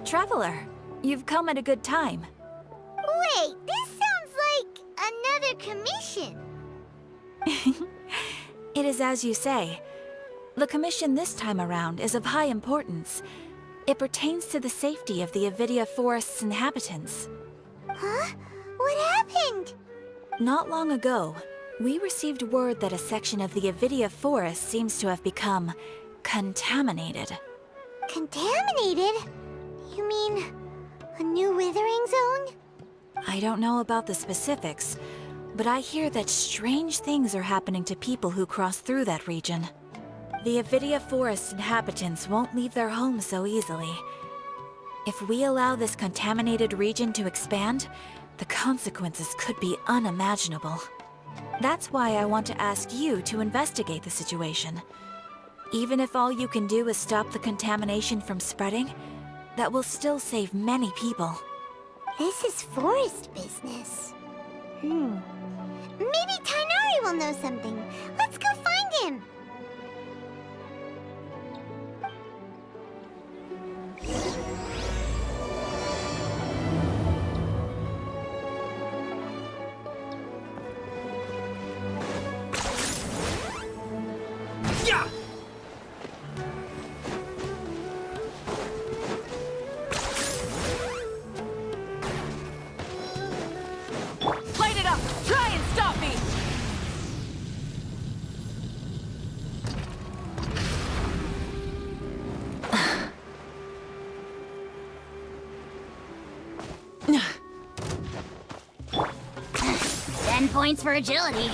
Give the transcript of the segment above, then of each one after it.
Traveler, you've come at a good time. Wait, this sounds like another commission. It is as you say. The commission this time around is of high importance. It pertains to the safety of the Avidia Forest's inhabitants. Huh? What happened? Not long ago, we received word that a section of the Avidia Forest seems to have become contaminated. Contaminated? You mean a new withering zone? I don't know about the specifics, but I hear that strange things are happening to people who cross through that region. The Avidia Forest inhabitants won't leave their homes so easily. If we allow this contaminated region to expand, the consequences could be unimaginable. That's why I want to ask you to investigate the situation. Even if all you can do is stop the contamination from spreading, that will still save many people. This is forest business. Maybe Tighnari will know something. Let's go find him. Yeah! Light it up! Try and stop me! 10 points for agility.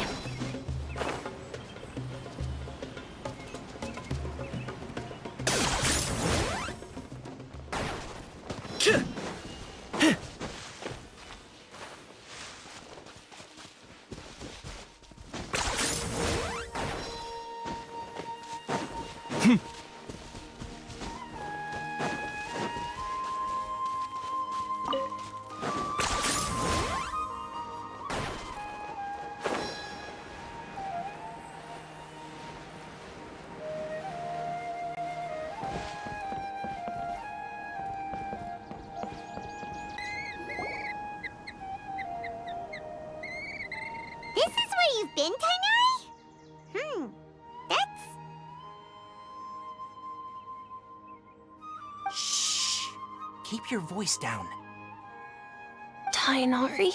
This is where you've been, Tighnari? That's... Shh! Keep your voice down. Tighnari,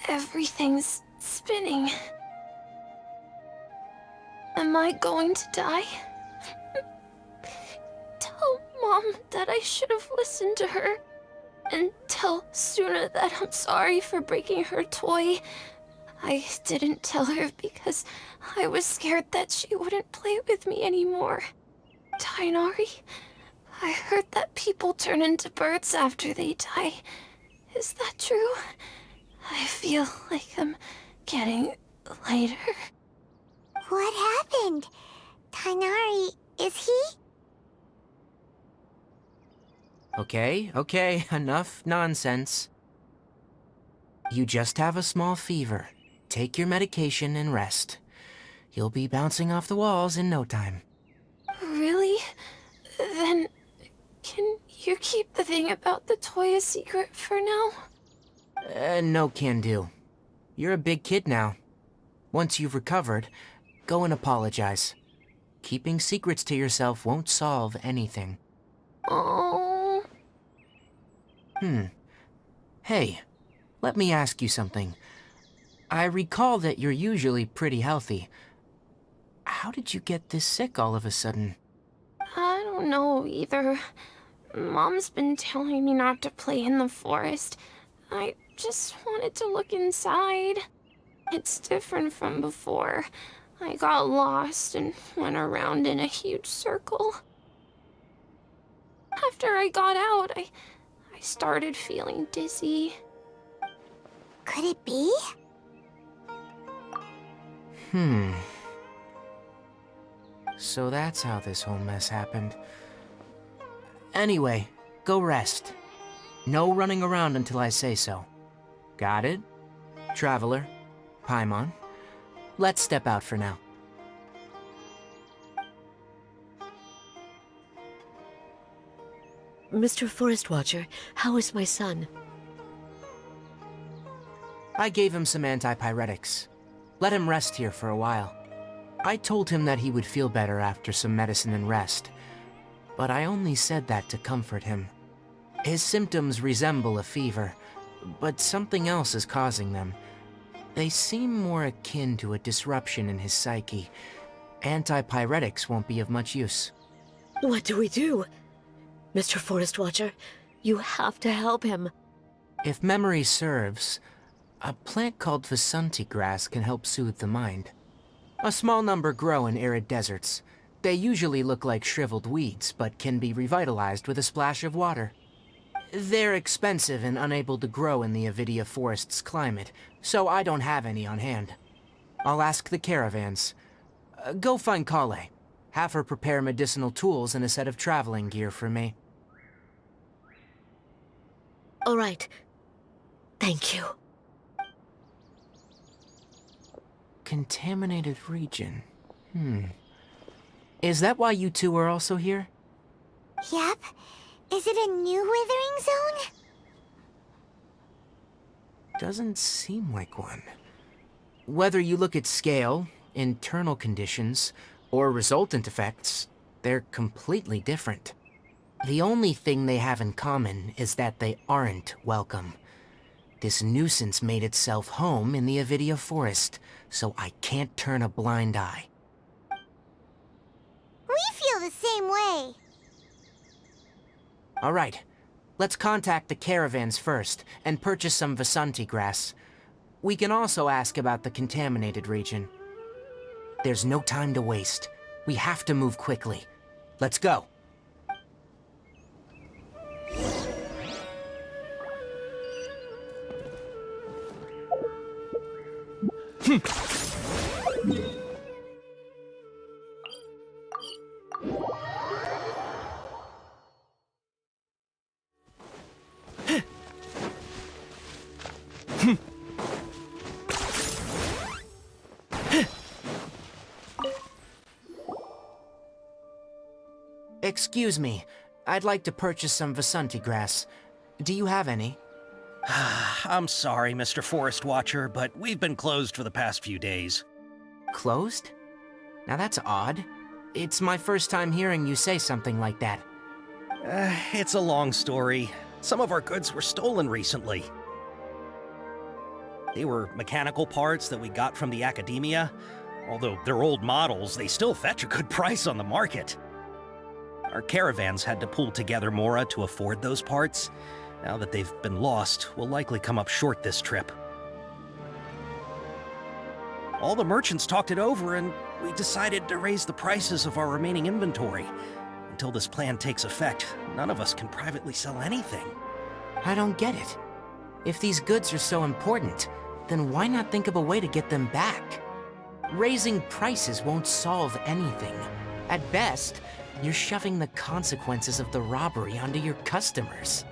everything's spinning. Am I going to die? Tell Mom that I should have listened to her. And tell Suna that I'm sorry for breaking her toy. I didn't tell her because I was scared that she wouldn't play with me anymore. Tighnari, I heard that people turn into birds after they die. Is that true? I feel like I'm getting lighter. What happened? Tighnari, is he? Okay, enough nonsense. You just have a small fever. Take your medication and rest. You'll be bouncing off the walls in no time. Really? Then, can you keep the thing about the toy a secret for now? No can do. You're a big kid now. Once you've recovered, go and apologize. Keeping secrets to yourself won't solve anything. Oh. Hey, let me ask you something. I recall that you're usually pretty healthy. How did you get this sick all of a sudden? I don't know either. Mom's been telling me not to play in the forest. I just wanted to look inside. It's different from before. I got lost and went around in a huge circle. After I got out, I started feeling dizzy. Could it be? So that's how this whole mess happened. Anyway, go rest. No running around until I say so. Got it? Traveler, Paimon, let's step out for now. Mr. Forest Watcher, how is my son? I gave him some antipyretics. Let him rest here for a while. I told him that he would feel better after some medicine and rest, but I only said that to comfort him. His symptoms resemble a fever, but something else is causing them. They seem more akin to a disruption in his psyche. Antipyretics won't be of much use. What do we do? Mr. Forest Watcher, you have to help him. If memory serves, a plant called Vasanti grass can help soothe the mind. A small number grow in arid deserts. They usually look like shriveled weeds, but can be revitalized with a splash of water. They're expensive and unable to grow in the Avidia Forest's climate, so I don't have any on hand. I'll ask the caravans. Go find Kale. Have her prepare medicinal tools and a set of traveling gear for me. All right. Thank you. Contaminated region. Is that why you two are also here? Yep. Is it a new withering zone? Doesn't seem like one. Whether you look at scale, internal conditions, or resultant effects, they're completely different. The only thing they have in common is that they aren't welcome. This nuisance made itself home in the Avidia Forest, so I can't turn a blind eye. We feel the same way. All right, let's contact the caravans first and purchase some Vasanti grass. We can also ask about the contaminated region. There's no time to waste. We have to move quickly. Let's go. Excuse me, I'd like to purchase some Vasanti grass. Do you have any? I'm sorry, Mr. Forest Watcher, but we've been closed for the past few days. Closed? Now that's odd. It's my first time hearing you say something like that. It's a long story. Some of our goods were stolen recently. They were mechanical parts that we got from the academia. Although they're old models, they still fetch a good price on the market. Our caravans had to pull together Mora to afford those parts. Now that they've been lost, we'll likely come up short this trip. All the merchants talked it over, and we decided to raise the prices of our remaining inventory. Until this plan takes effect, none of us can privately sell anything. I don't get it. If these goods are so important, then why not think of a way to get them back? Raising prices won't solve anything. At best, you're shoving the consequences of the robbery onto your customers.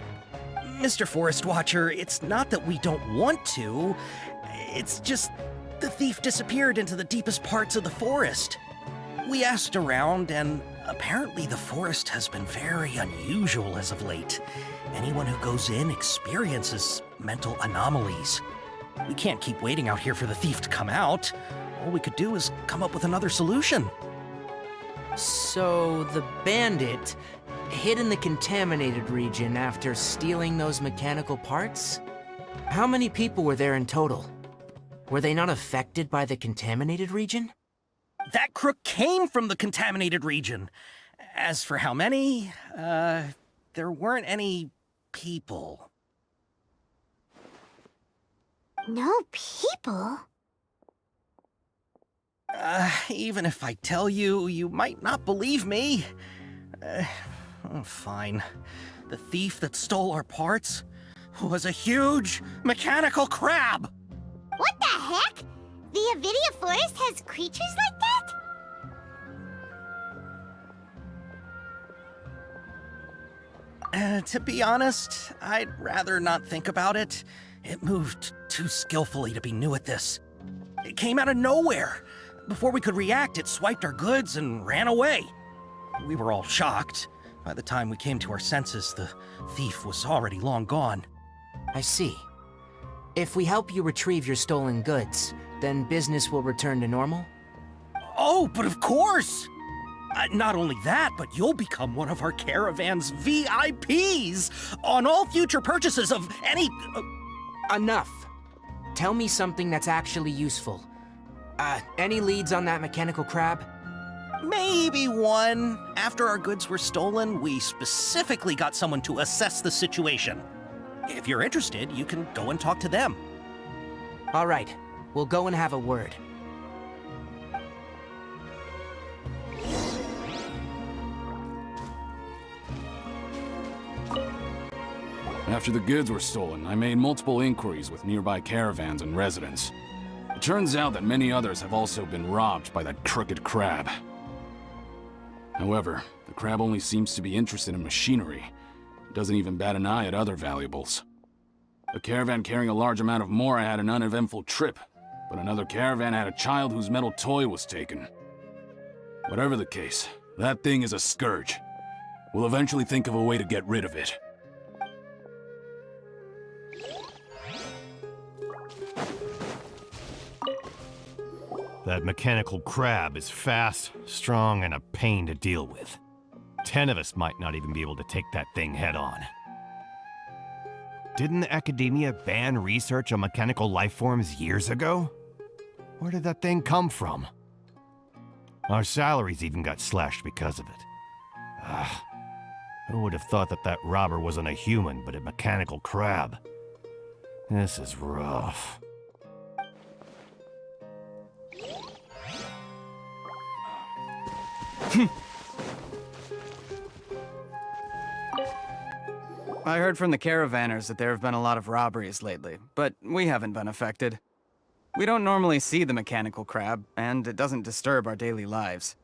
Mr. Forest Watcher, it's not that we don't want to. It's just the thief disappeared into the deepest parts of the forest. We asked around, and apparently the forest has been very unusual as of late. Anyone who goes in experiences mental anomalies. We can't keep waiting out here for the thief to come out. All we could do is come up with another solution. So, the bandit hid in the contaminated region after stealing those mechanical parts? How many people were there in total? Were they not affected by the contaminated region? That crook came from the contaminated region. As for how many, there weren't any people. No people? Even if I tell you, you might not believe me. Fine. The thief that stole our parts was a huge mechanical crab. What the heck? The Avidia Forest has creatures like that? To be honest, I'd rather not think about it. It moved too skillfully to be new at this. It came out of nowhere. Before we could react, it swiped our goods and ran away. We were all shocked. By the time we came to our senses, the thief was already long gone. I see. If we help you retrieve your stolen goods, then business will return to normal? Oh, but of course! Not only that, but you'll become one of our caravan's VIPs on all future purchases of any... Enough. Tell me something that's actually useful. Any leads on that mechanical crab? Maybe one. After our goods were stolen, we specifically got someone to assess the situation. If you're interested, you can go and talk to them. All right, we'll go and have a word. After the goods were stolen, I made multiple inquiries with nearby caravans and residents. It turns out that many others have also been robbed by that crooked crab. However, the crab only seems to be interested in machinery. It doesn't even bat an eye at other valuables. A caravan carrying a large amount of Mora had an uneventful trip, but another caravan had a child whose metal toy was taken. Whatever the case, that thing is a scourge. We'll eventually think of a way to get rid of it. That mechanical crab is fast, strong, and a pain to deal with. 10 of us might not even be able to take that thing head on. Didn't the academia ban research on mechanical life forms years ago? Where did that thing come from? Our salaries even got slashed because of it. Who would have thought that that robber wasn't a human, but a mechanical crab? This is rough. I heard from the caravanners that there have been a lot of robberies lately, but we haven't been affected. We don't normally see the mechanical crab, and it doesn't disturb our daily lives.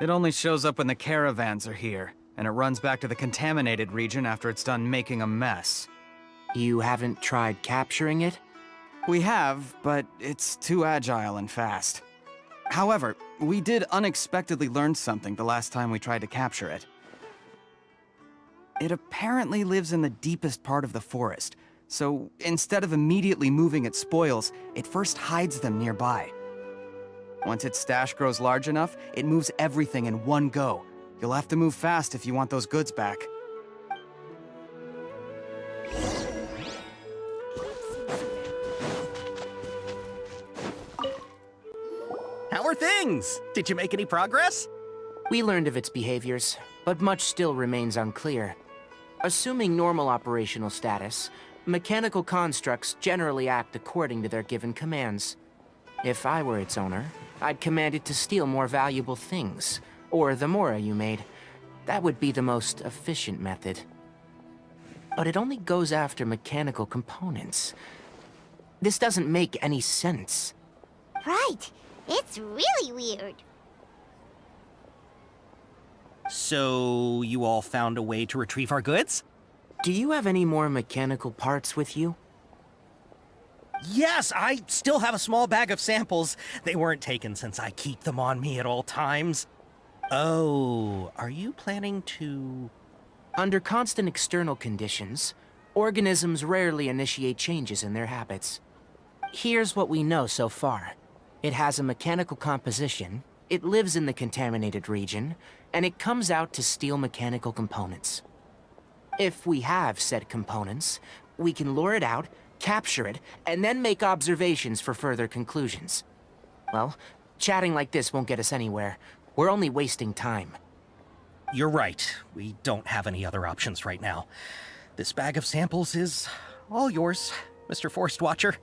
It only shows up when the caravans are here, and it runs back to the contaminated region after it's done making a mess. You haven't tried capturing it? We have, but it's too agile and fast. However, we did unexpectedly learn something the last time we tried to capture it. It apparently lives in the deepest part of the forest, so instead of immediately moving its spoils, it first hides them nearby. Once its stash grows large enough, it moves everything in one go. You'll have to move fast if you want those goods back. How are things? Did you make any progress? We learned of its behaviors, but much still remains unclear. Assuming normal operational status, mechanical constructs generally act according to their given commands. If I were its owner, I'd command it to steal more valuable things, or the Mora you made. That would be the most efficient method. But it only goes after mechanical components. This doesn't make any sense. Right. It's really weird. So, you all found a way to retrieve our goods? Do you have any more mechanical parts with you? Yes, I still have a small bag of samples. They weren't taken since I keep them on me at all times. Oh, are you planning to... Under constant external conditions, organisms rarely initiate changes in their habits. Here's what we know so far. It has a mechanical composition, it lives in the contaminated region, and it comes out to steal mechanical components. If we have said components, we can lure it out, capture it, and then make observations for further conclusions. Well, chatting like this won't get us anywhere. We're only wasting time. You're right. We don't have any other options right now. This bag of samples is all yours, Mr. Forest Watcher.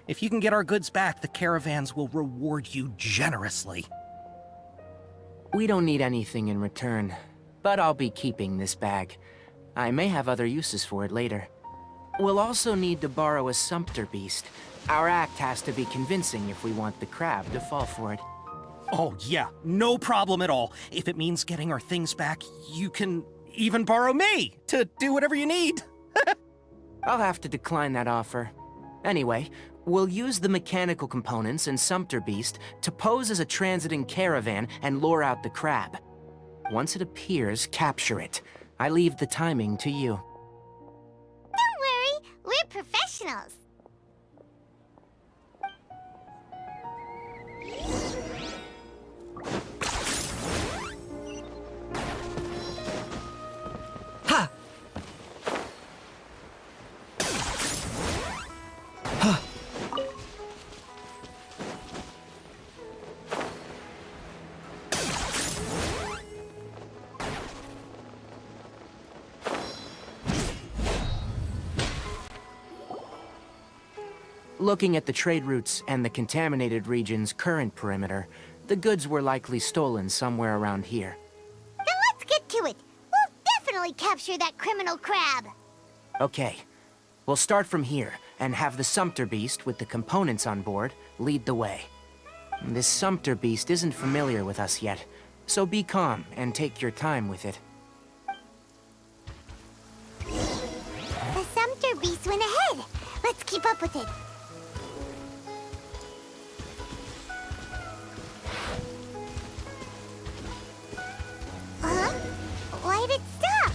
If you can get our goods back, the caravans will reward you generously. We don't need anything in return, but I'll be keeping this bag. I may have other uses for it later. We'll also need to borrow a sumpter beast. Our act has to be convincing if we want the crab to fall for it. Oh, yeah, no problem at all. If it means getting our things back, you can even borrow me to do whatever you need. I'll have to decline that offer. Anyway, we'll use the mechanical components and sumpter beast to pose as a transiting caravan and lure out the crab. Once it appears, capture it. I leave the timing to you. Don't worry, we're professionals. Ha! Looking at the trade routes and the contaminated region's current perimeter, the goods were likely stolen somewhere around here. Then let's get to it. We'll definitely capture that criminal crab. Okay, we'll start from here and have the sumpter beast with the components on board lead the way. This sumpter beast isn't familiar with us yet, so be calm and take your time with it. The Sumpter Beast went ahead. Let's keep up with it. Huh? Why'd it stop?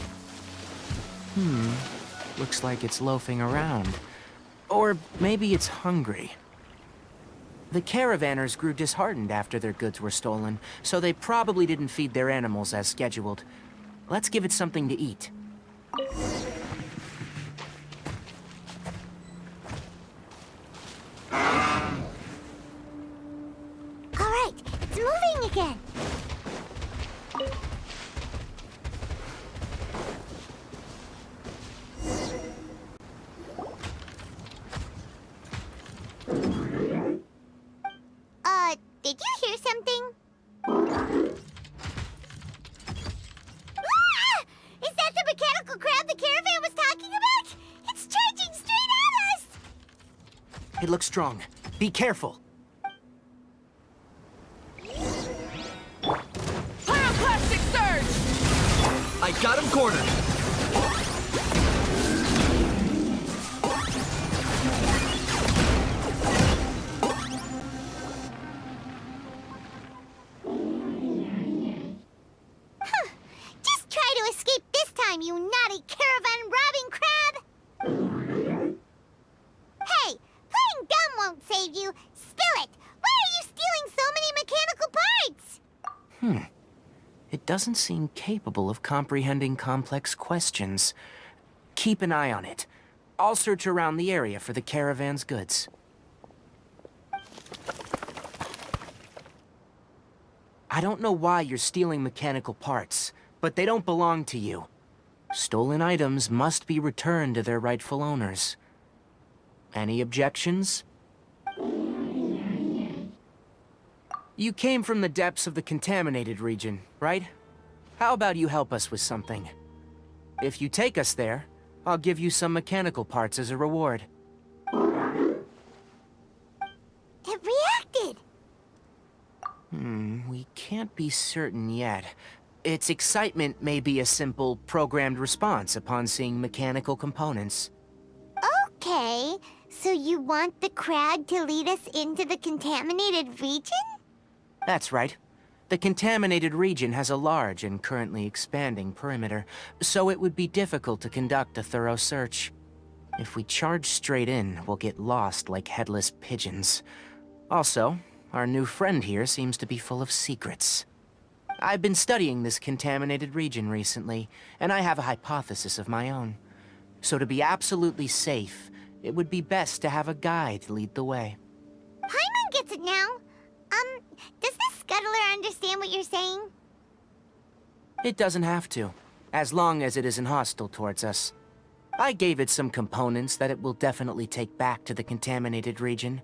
Looks like it's loafing around. Or maybe it's hungry. The caravanners grew disheartened after their goods were stolen, so they probably didn't feed their animals as scheduled. Let's give it something to eat. All right, it's moving again. Did you hear something? Ah! Is that the mechanical crab the caravan was talking about? It's charging straight at us! It looks strong. Be careful. Plastic surge! I got him cornered. Just try to escape this time, you naughty caravan-robbing crab! Hey, playing dumb won't save you. Spill it! Why are you stealing so many mechanical parts? It doesn't seem capable of comprehending complex questions. Keep an eye on it. I'll search around the area for the caravan's goods. I don't know why you're stealing mechanical parts, but they don't belong to you. Stolen items must be returned to their rightful owners. Any objections? You came from the depths of the contaminated region, right? How about you help us with something? If you take us there, I'll give you some mechanical parts as a reward. It reacted! We can't be certain yet. Its excitement may be a simple, programmed response upon seeing mechanical components. Okay, so you want the crab to lead us into the contaminated region? That's right. The contaminated region has a large and currently expanding perimeter, so it would be difficult to conduct a thorough search. If we charge straight in, we'll get lost like headless pigeons. Also, our new friend here seems to be full of secrets. I've been studying this contaminated region recently, and I have a hypothesis of my own. So to be absolutely safe, it would be best to have a guide lead the way. Paimon gets it now. Does this scuttler understand what you're saying? It doesn't have to, as long as it isn't hostile towards us. I gave it some components that it will definitely take back to the contaminated region.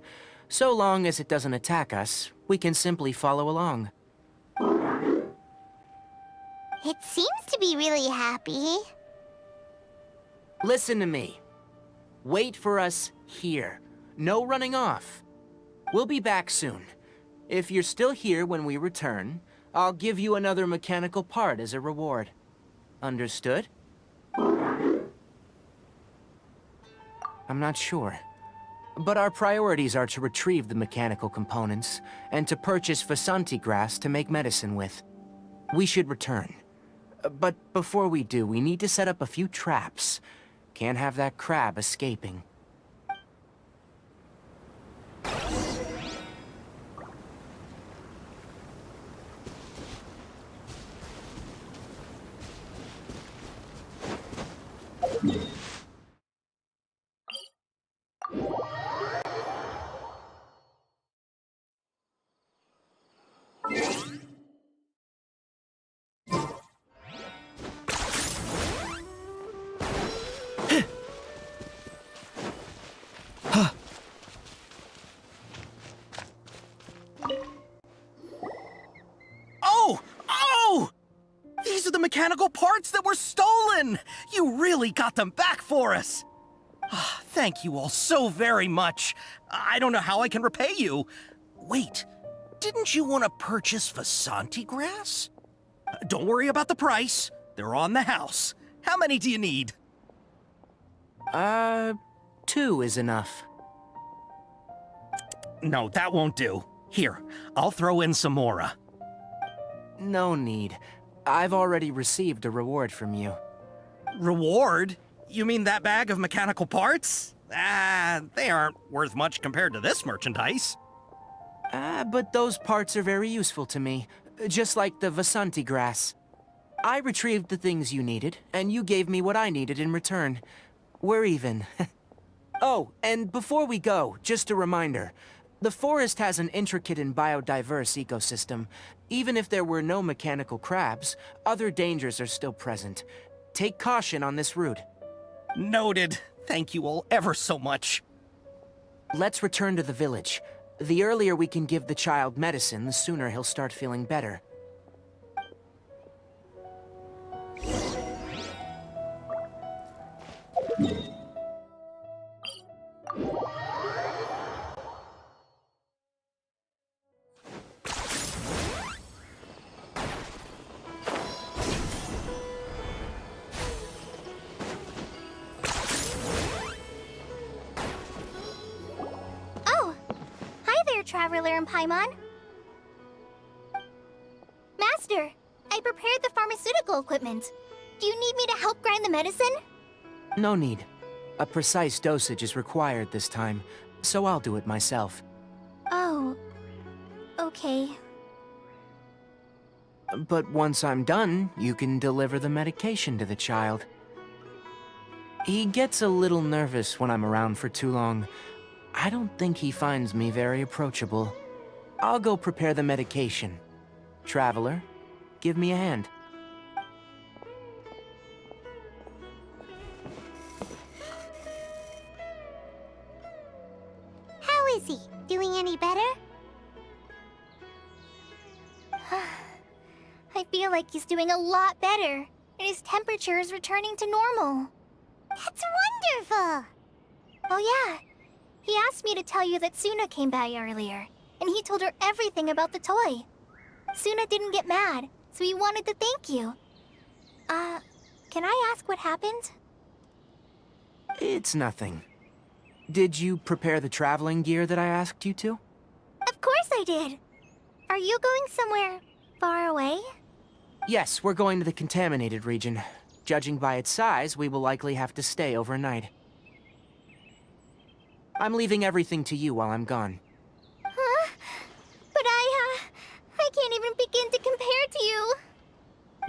So long as it doesn't attack us, we can simply follow along. It seems to be really happy. Listen to me. Wait for us here. No running off. We'll be back soon. If you're still here when we return, I'll give you another mechanical part as a reward. Understood? I'm not sure. But our priorities are to retrieve the mechanical components, and to purchase Vasanti grass to make medicine with. We should return. But before we do, we need to set up a few traps. Can't have that crab escaping. Oh! Oh! These are the mechanical parts that were stolen! You really got them back for us! Ah, thank you all so very much. I don't know how I can repay you. Wait, didn't you want to purchase Vasanti grass? Don't worry about the price. They're on the house. How many do you need? 2 is enough. No, that won't do. Here, I'll throw in some more. No need. I've already received a reward from you. Reward? You mean that bag of mechanical parts? They aren't worth much compared to this merchandise. But those parts are very useful to me, just like the Vasanti grass. I retrieved the things you needed, and you gave me what I needed in return. We're even. Oh, and before we go, just a reminder. The forest has an intricate and biodiverse ecosystem. Even if there were no mechanical crabs, other dangers are still present. Take caution on this route. Noted. Thank you all ever so much. Let's return to the village. The earlier we can give the child medicine, the sooner he'll start feeling better. Traveler and Paimon. Master, I prepared the pharmaceutical equipment. Do you need me to help grind the medicine? No need. A precise dosage is required this time, so I'll do it myself. Oh, okay. But once I'm done, you can deliver the medication to the child. He gets a little nervous when I'm around for too long. I don't think he finds me very approachable. I'll go prepare the medication. Traveler, give me a hand. How is he? Doing any better? I feel like he's doing a lot better, and his temperature is returning to normal. That's wonderful! Oh yeah, he asked me to tell you that Suna came by earlier, and he told her everything about the toy. Suna didn't get mad, so he wanted to thank you. Can I ask what happened? It's nothing. Did you prepare the traveling gear that I asked you to? Of course I did! Are you going somewhere far away? Yes, we're going to the contaminated region. Judging by its size, we will likely have to stay overnight. I'm leaving everything to you while I'm gone. Huh? But I can't even begin to compare to you.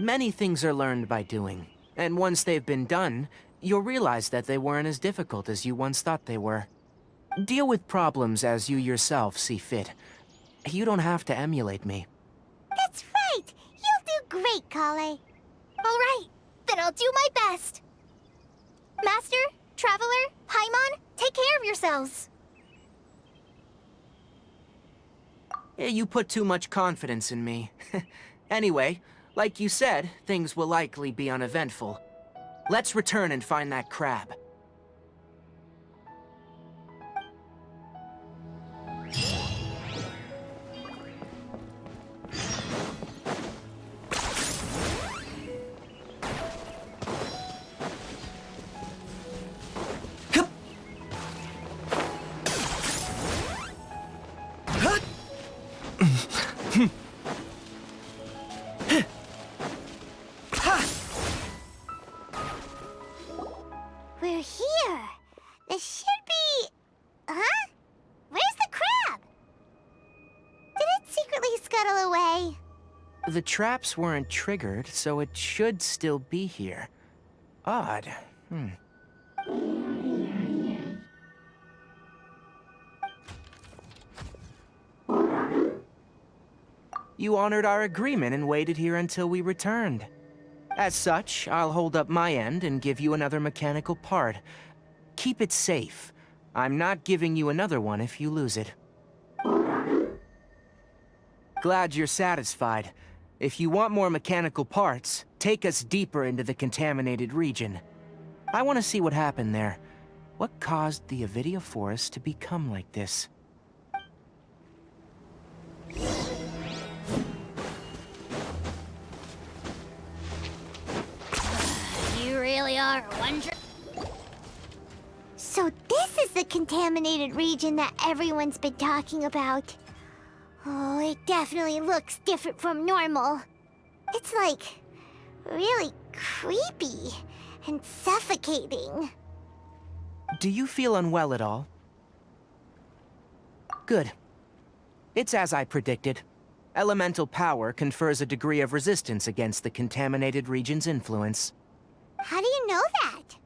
Many things are learned by doing, and once they've been done, you'll realize that they weren't as difficult as you once thought they were. Deal with problems as you yourself see fit. You don't have to emulate me. That's right! You'll do great, Kale. All right, then I'll do my best. Master, Traveler, Paimon, take care of yourselves. You put too much confidence in me. Anyway, like you said, things will likely be uneventful. Let's return and find that crab. We're here. This should be... Huh? Where's the crab? Did it secretly scuttle away? The traps weren't triggered, so it should still be here. Odd. You honored our agreement and waited here until we returned. As such, I'll hold up my end and give you another mechanical part. Keep it safe. I'm not giving you another one if you lose it. Glad you're satisfied. If you want more mechanical parts, take us deeper into the contaminated region. I want to see what happened there. What caused the Avidia forest to become like this? You really are wondering. So this is the contaminated region that everyone's been talking about. Oh, it definitely looks different from normal. It's like really creepy and suffocating. Do you feel unwell at all? Good. It's as I predicted. Elemental power confers a degree of resistance against the contaminated region's influence. How do you know that?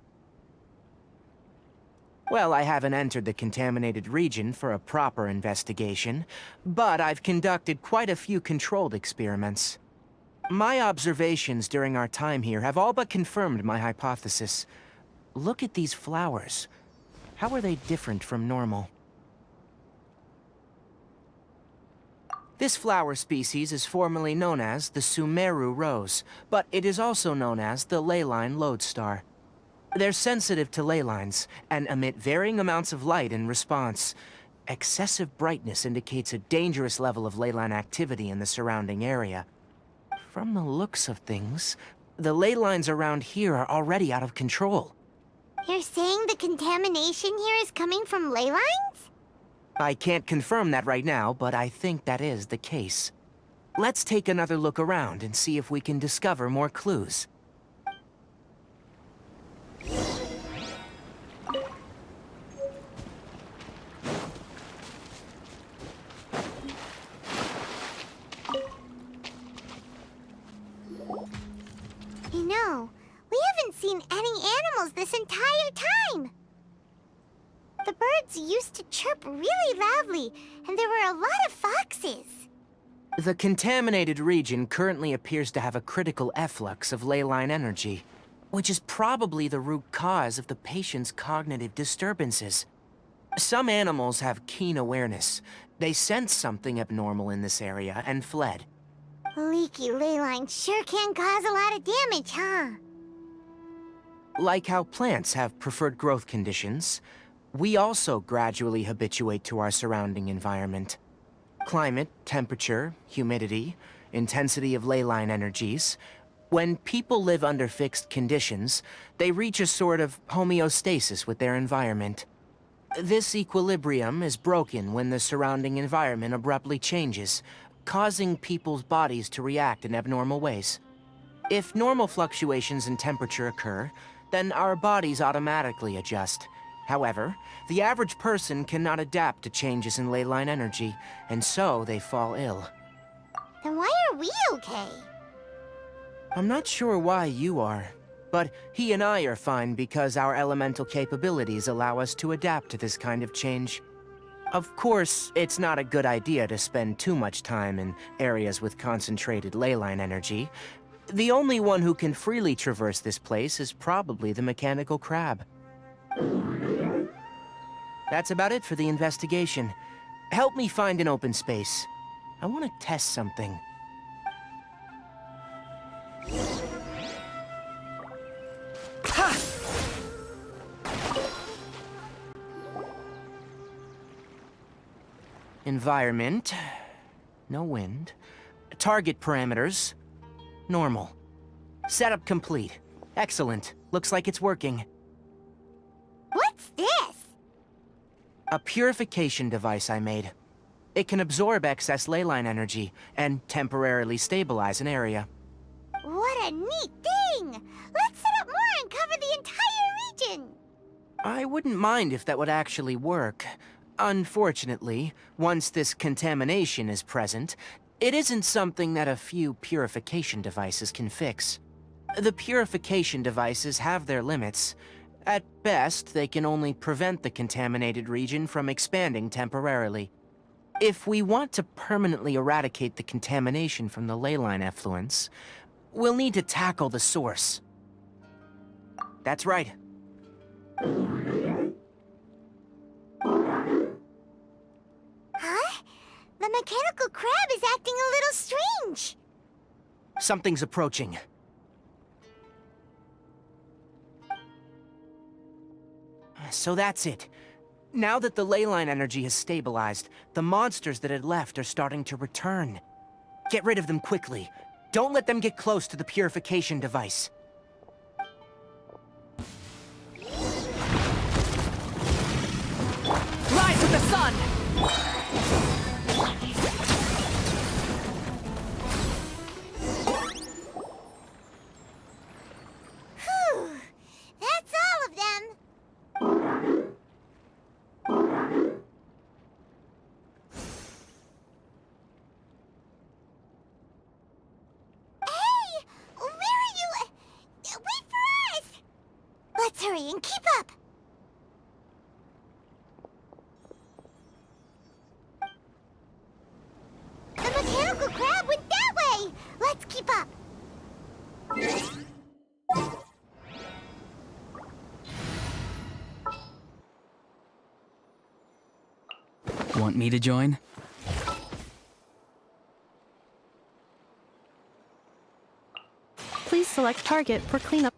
Well, I haven't entered the contaminated region for a proper investigation, but I've conducted quite a few controlled experiments. My observations during our time here have all but confirmed my hypothesis. Look at these flowers. How are they different from normal? This flower species is formerly known as the Sumeru rose, but it is also known as the leyline lodestar. They're sensitive to ley lines and emit varying amounts of light in response. Excessive brightness indicates a dangerous level of ley line activity in the surrounding area. From the looks of things, the ley lines around here are already out of control. You're saying the contamination here is coming from ley lines? I can't confirm that right now, but I think that is the case. Let's take another look around and see if we can discover more clues. You know, we haven't seen any animals this entire time. The birds used to chirp really loudly, and there were a lot of foxes. The contaminated region currently appears to have a critical efflux of ley line energy, which is probably the root cause of the patient's cognitive disturbances. Some animals have keen awareness. They sensed something abnormal in this area and fled. Leaky ley lines sure can cause a lot of damage, huh? Like how plants have preferred growth conditions, we also gradually habituate to our surrounding environment. Climate, temperature, humidity, intensity of ley line energies. When people live under fixed conditions, they reach a sort of homeostasis with their environment. This equilibrium is broken when the surrounding environment abruptly changes, causing people's bodies to react in abnormal ways. If normal fluctuations in temperature occur, then our bodies automatically adjust. However, the average person cannot adapt to changes in ley line energy, and so they fall ill. Then why are we okay? I'm not sure why you are, but he and I are fine because our elemental capabilities allow us to adapt to this kind of change. Of course, it's not a good idea to spend too much time in areas with concentrated ley line energy. The only one who can freely traverse this place is probably the mechanical crab. That's about it for the investigation. Help me find an open space. I want to test something. Environment. No wind. Target parameters. Normal. Setup complete. Excellent. Looks like it's working. What's this? A purification device I made. It can absorb excess ley line energy and temporarily stabilize an area. What a neat thing! Let's set up more and cover the entire region! I wouldn't mind if that would actually work. Unfortunately, once this contamination is present, it isn't something that a few purification devices can fix. The purification devices have their limits. At best, they can only prevent the contaminated region from expanding temporarily. If we want to permanently eradicate the contamination from the leyline effluents, we'll need to tackle the source. That's right. Huh? The mechanical crab is acting a little strange. Something's approaching. So that's it. Now that the leyline energy has stabilized, the monsters that had left are starting to return. Get rid of them quickly. Don't let them get close to the purification device. Rise with the sun! Whew. That's all of them. Hey! Where are you? Wait for us! Let's hurry and keep up. The mechanical crab went that way! Let's keep up! Want me to join? Please select target for cleanup.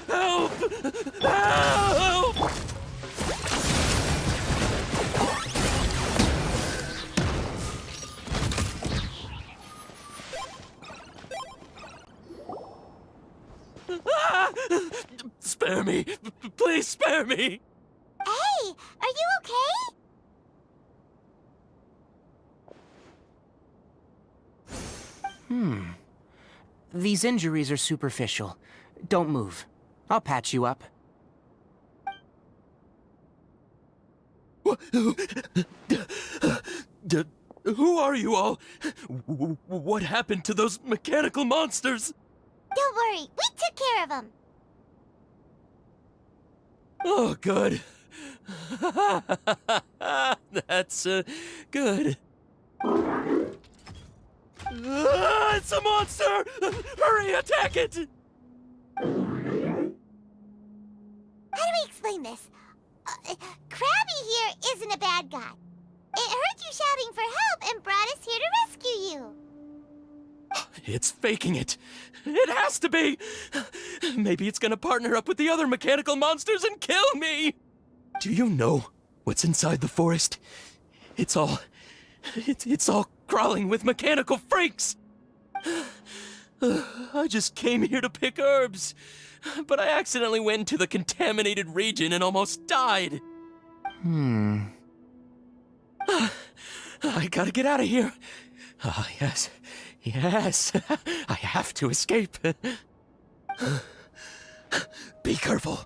Help! Help! Spare me! Please spare me! Hey, are you okay? These injuries are superficial. Don't move. I'll patch you up. Who are you all? What happened to those mechanical monsters? Don't worry, we took care of them. Oh, good. That's, good. It's a monster! Hurry, attack it! How do we explain this? Krabby here isn't a bad guy. It heard you shouting for help and brought us here to rescue you. It's faking it. It has to be. Maybe it's gonna partner up with the other mechanical monsters and kill me. Do you know what's inside the forest? It's all crawling with mechanical freaks. I just came here to pick herbs, but I accidentally went into the contaminated region and almost died. I gotta get out of here. Ah, yes. Yes. I have to escape. Be careful.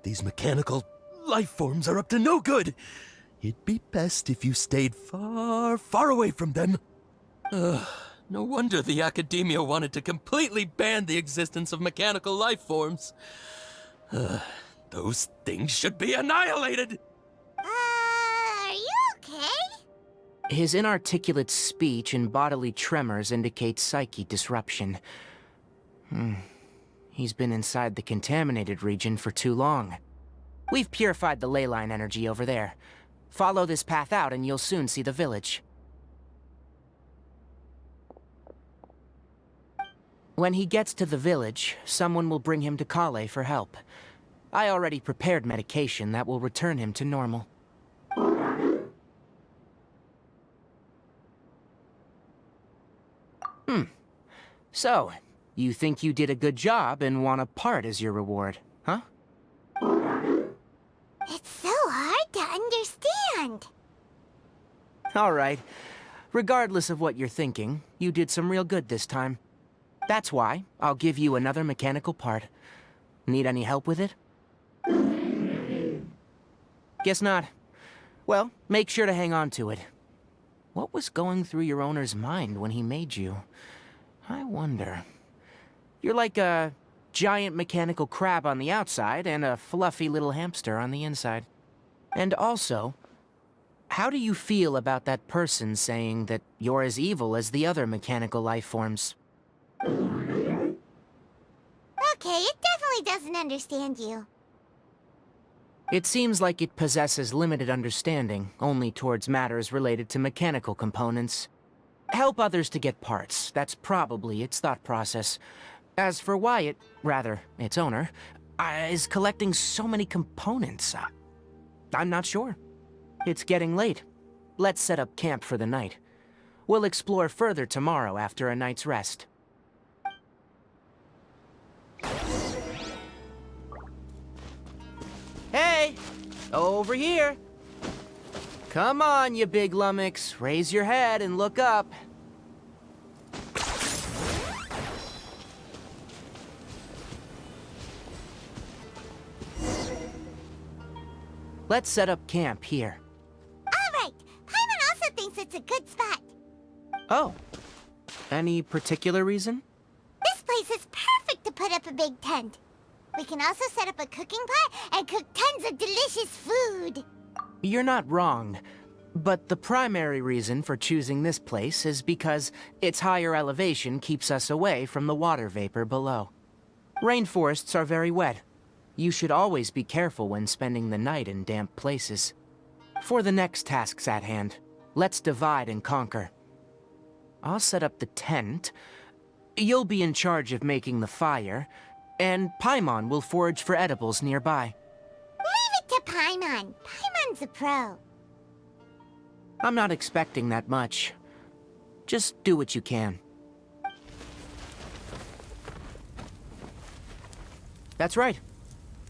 These mechanical life forms are up to no good. It'd be best if you stayed far, far away from them. No wonder the academia wanted to completely ban the existence of mechanical life forms. Those things should be annihilated! Are you okay? His inarticulate speech and bodily tremors indicate psyche disruption. He's been inside the contaminated region for too long. We've purified the ley line energy over there. Follow this path out and you'll soon see the village. When he gets to the village, someone will bring him to Kale for help. I already prepared medication that will return him to normal. So, you think you did a good job and want a part as your reward, huh? It's so hard to understand. All right. Regardless of what you're thinking, you did some real good this time. That's why I'll give you another mechanical part. Need any help with it? Guess not. Well, make sure to hang on to it. What was going through your owner's mind when he made you? I wonder. You're like a giant mechanical crab on the outside and a fluffy little hamster on the inside. And also, how do you feel about that person saying that you're as evil as the other mechanical life forms? Okay, it definitely doesn't understand you. It seems like it possesses limited understanding, only towards matters related to mechanical components. Help others to get parts, that's probably its thought process. As for why it, rather, its owner, is collecting so many components, I'm not sure. It's getting late. Let's set up camp for the night. We'll explore further tomorrow after a night's rest. Hey! Over here! Come on, you big lummox. Raise your head and look up. Let's set up camp here. All right, Paimon also thinks it's a good spot. Oh. Any particular reason? This place is perfect to put up a big tent. We can also set up a cooking pot and cook tons of delicious food. You're not wrong. But the primary reason for choosing this place is because its higher elevation keeps us away from the water vapor below. Rainforests are very wet. You should always be careful when spending the night in damp places. For the next tasks at hand, let's divide and conquer. I'll set up the tent. You'll be in charge of making the fire, and Paimon will forage for edibles nearby. Leave it to Paimon. Paimon's a pro. I'm not expecting that much. Just do what you can. That's right.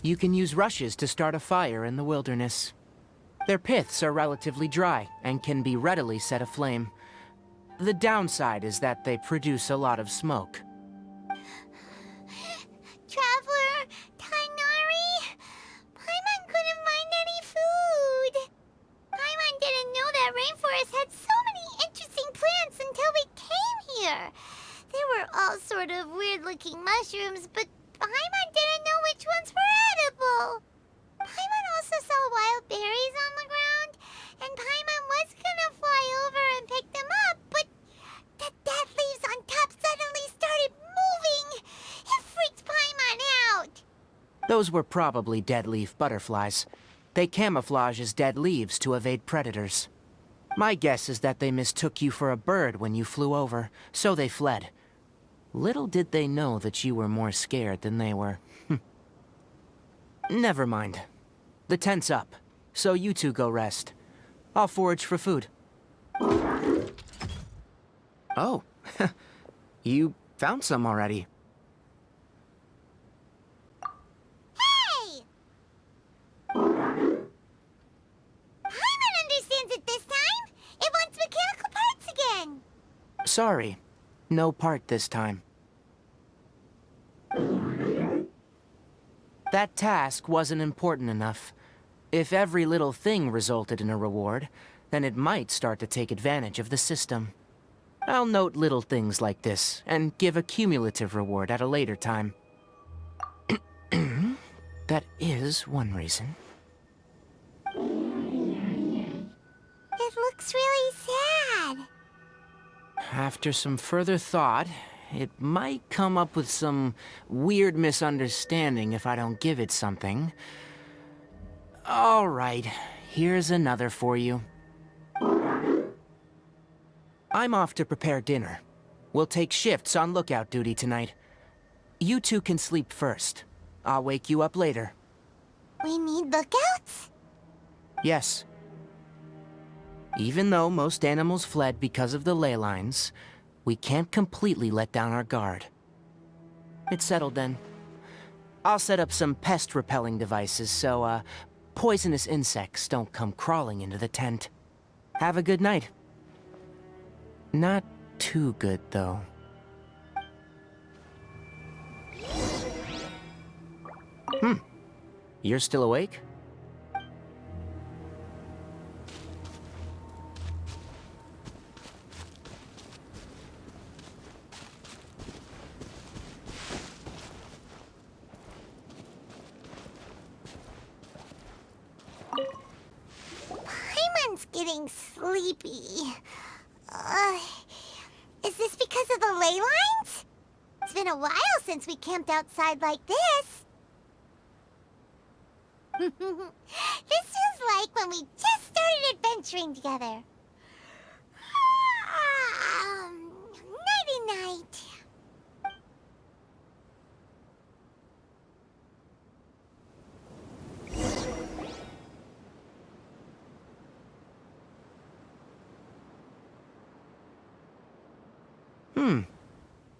You can use rushes to start a fire in the wilderness. Their piths are relatively dry and can be readily set aflame. The downside is that they produce a lot of smoke. Traveler, Tighnari, Paimon couldn't find any food. Paimon didn't know that rainforest had so many interesting plants until we came here. They were all sort of weird-looking mushrooms, but Paimon didn't know which ones were edible. Paimon also saw wild berries on the ground, and Paimon was gonna fly over and pick them up, but the dead leaves on top suddenly started moving. It freaked Paimon out. Those were probably dead leaf butterflies. They camouflage as dead leaves to evade predators. My guess is that they mistook you for a bird when you flew over, so they fled. Little did they know that you were more scared than they were. Never mind. The tent's up, so you two go rest. I'll forage for food. Oh, you found some already. Hey! Paimon understands it this time. It wants mechanical parts again. Sorry, no part this time. That task wasn't important enough. If every little thing resulted in a reward, then it might start to take advantage of the system. I'll note little things like this, and give a cumulative reward at a later time. That is one reason. It looks really sad. After some further thought, it might come up with some weird misunderstanding if I don't give it something. All right, here's another for you. I'm off to prepare dinner. We'll take shifts on lookout duty tonight. You two can sleep first. I'll wake you up later. We need lookouts? Yes. Even though most animals fled because of the ley lines, we can't completely let down our guard. It's settled then. I'll set up some pest-repelling devices so, poisonous insects don't come crawling into the tent. Have a good night. Not too good, though. You're still awake? Paimon's getting sleepy. Is this because of the ley lines? It's been a while since we camped outside like this. This feels like when we just started adventuring together. Nighty-night.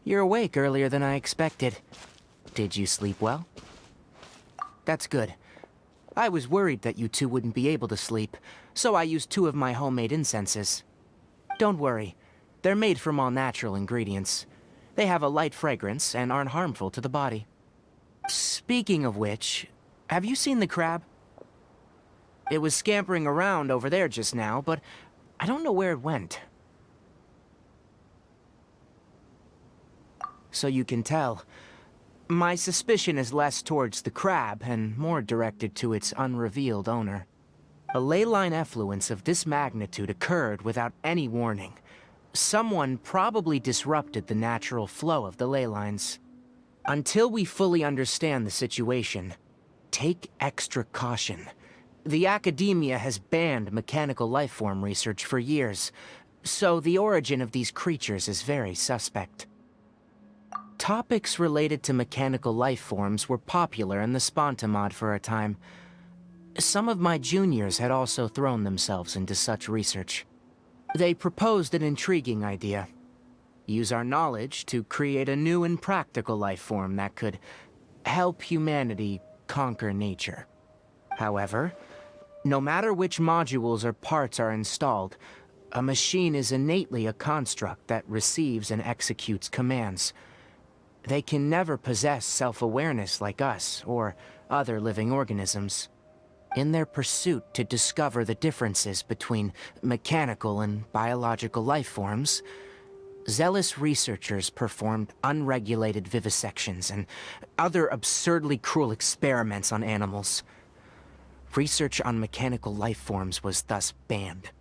You're awake earlier than I expected. Did you sleep well? That's good. I was worried that you two wouldn't be able to sleep, so I used 2 of my homemade incenses. Don't worry, they're made from all natural ingredients. They have a light fragrance and aren't harmful to the body. Speaking of which, have you seen the crab? It was scampering around over there just now, but I don't know where it went. So you can tell, my suspicion is less towards the crab and more directed to its unrevealed owner. A ley line effluence of this magnitude occurred without any warning. Someone probably disrupted the natural flow of the ley lines. Until we fully understand the situation, take extra caution. The academia has banned mechanical lifeform research for years, so the origin of these creatures is very suspect. Topics related to mechanical lifeforms were popular in the Spontamod for a time. Some of my juniors had also thrown themselves into such research. They proposed an intriguing idea. Use our knowledge to create a new and practical lifeform that could help humanity conquer nature. However, no matter which modules or parts are installed, a machine is innately a construct that receives and executes commands. They can never possess self-awareness like us or other living organisms. In their pursuit to discover the differences between mechanical and biological life forms, zealous researchers performed unregulated vivisections and other absurdly cruel experiments on animals. Research on mechanical life forms was thus banned.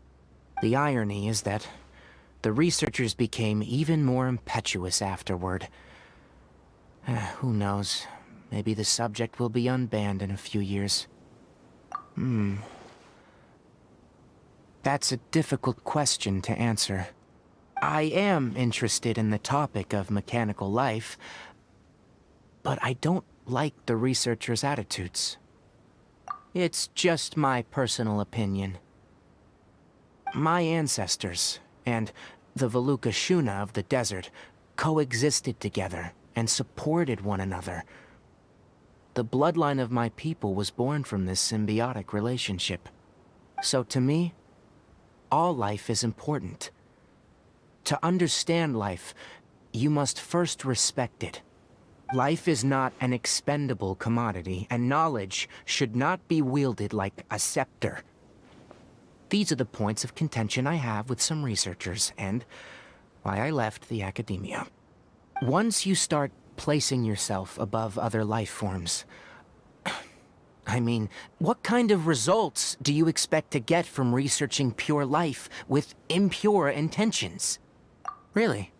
The irony is that the researchers became even more impetuous afterward. Who knows? Maybe the subject will be unbanned in a few years. That's a difficult question to answer. I am interested in the topic of mechanical life, but I don't like the researchers' attitudes. It's just my personal opinion. My ancestors and the Veluca Shuna of the desert coexisted together and supported one another. The bloodline of my people was born from this symbiotic relationship. So to me, all life is important. To understand life, you must first respect it. Life is not an expendable commodity, and knowledge should not be wielded like a scepter. These are the points of contention I have with some researchers, and why I left the academia. Once you start placing yourself above other life forms, I mean, what kind of results do you expect to get from researching pure life with impure intentions? Really?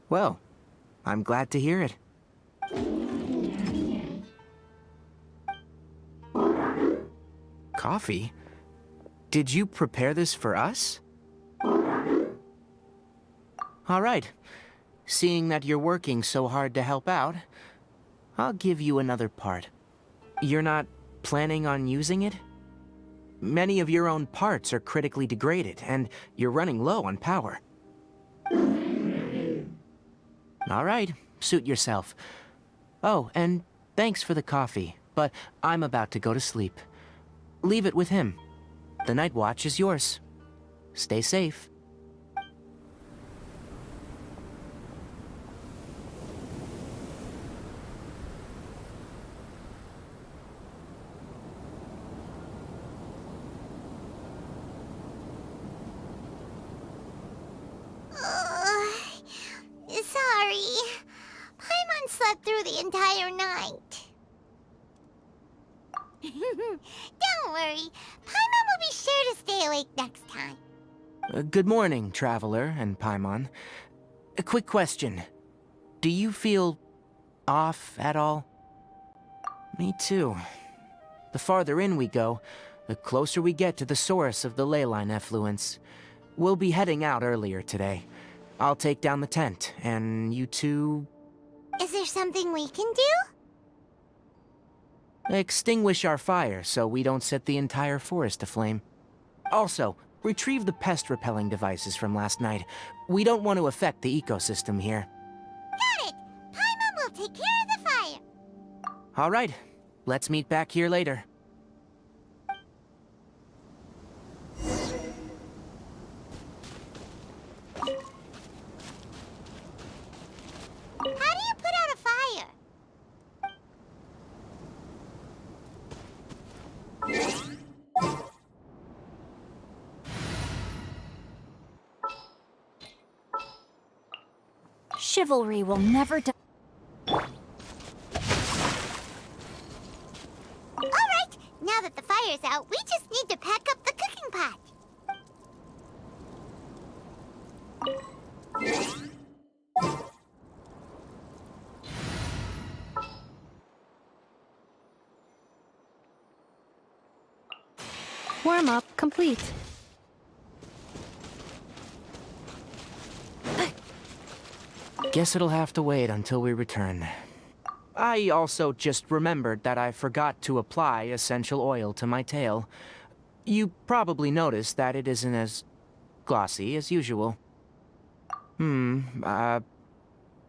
Well, I'm glad to hear it. Coffee? Did you prepare this for us? All right. Seeing that you're working so hard to help out, I'll give you another part. You're not planning on using it? Many of your own parts are critically degraded, and you're running low on power. All right, suit yourself. Oh, and thanks for the coffee, but I'm about to go to sleep. Leave it with him. The night watch is yours. Stay safe. slept through the entire night. Don't worry. Paimon will be sure to stay awake next time. Good morning, Traveler and Paimon. A quick question. Do you feel off at all? Me too. The farther in we go, the closer we get to the source of the leyline effluence. We'll be heading out earlier today. I'll take down the tent, and you two... Is there something we can do? extinguish our fire so we don't set the entire forest aflame. Also, retrieve the pest-repelling devices from last night. We don't want to affect the ecosystem here. Got it! Paimon will take care of the fire. All right, let's meet back here later. How do you put out a fire? Chivalry will never die. Alright, now that the fire's out, we just need to pack up the cooking pot. Warm-up complete. Guess it'll have to wait until we return. I also just remembered that I forgot to apply essential oil to my tail. You probably noticed that it isn't as glossy as usual.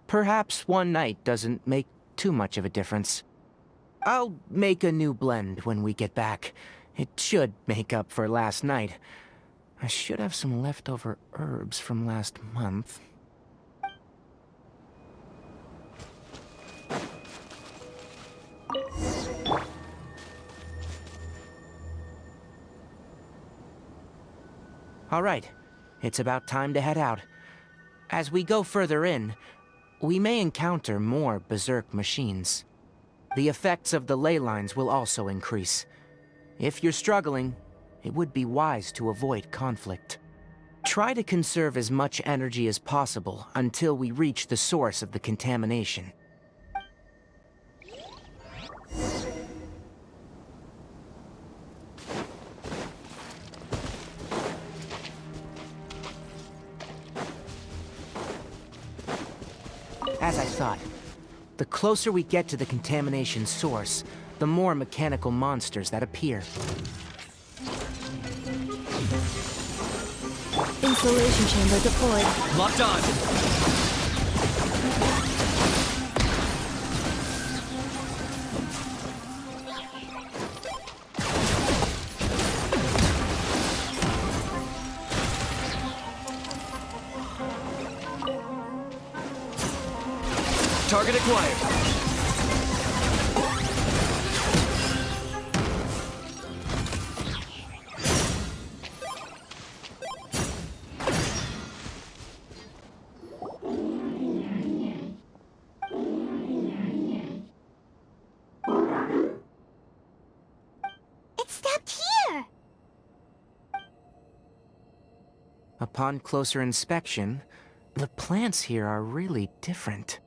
Perhaps one night doesn't make too much of a difference. I'll make a new blend when we get back. It should make up for last night. I should have some leftover herbs from last month. All right, it's about time to head out. As we go further in, we may encounter more berserk machines. The effects of the ley lines will also increase. If you're struggling, it would be wise to avoid conflict. Try to conserve as much energy as possible until we reach the source of the contamination. As I thought, the closer we get to the contamination source, the more mechanical monsters that appear. Insulation chamber deployed. Locked on. Target acquired. It stopped here! Upon closer inspection, the plants here are really different.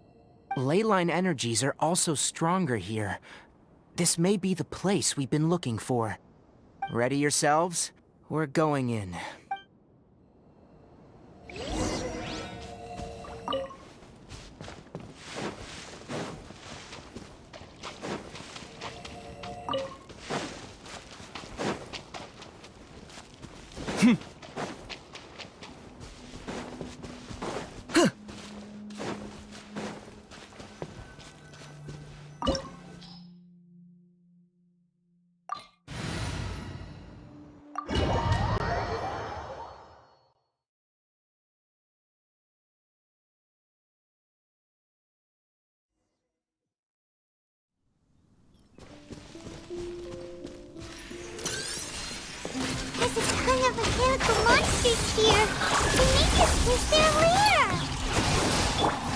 Leyline energies are also stronger here. This may be the place we've been looking for. Ready yourselves? We're going in. There's a ton of mechanical monsters here. We need to sneak their lair.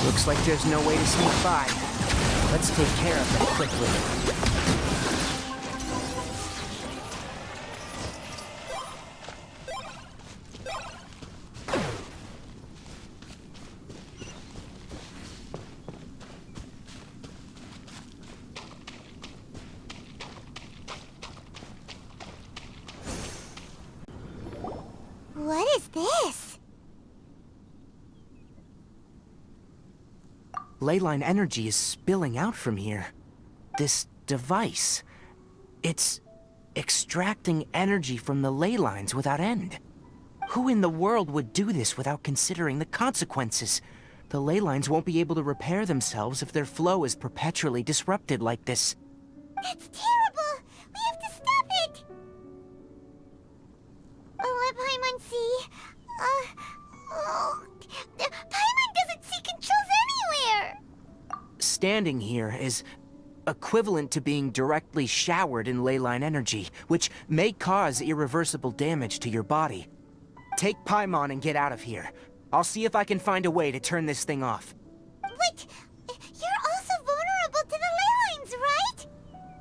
Looks like there's no way to sneak by. Let's take care of them quickly. What is this? Leyline energy is spilling out from here. This device. It's extracting energy from the ley lines without end. Who in the world would do this without considering the consequences? The ley lines won't be able to repair themselves if their flow is perpetually disrupted like this. That's terrible! We have to stop it! Let Paimon see. Paimon doesn't see controls anywhere! Standing here is equivalent to being directly showered in leyline energy, which may cause irreversible damage to your body. Take Paimon and get out of here. I'll see if I can find a way to turn this thing off. But you're also vulnerable to the ley lines, right?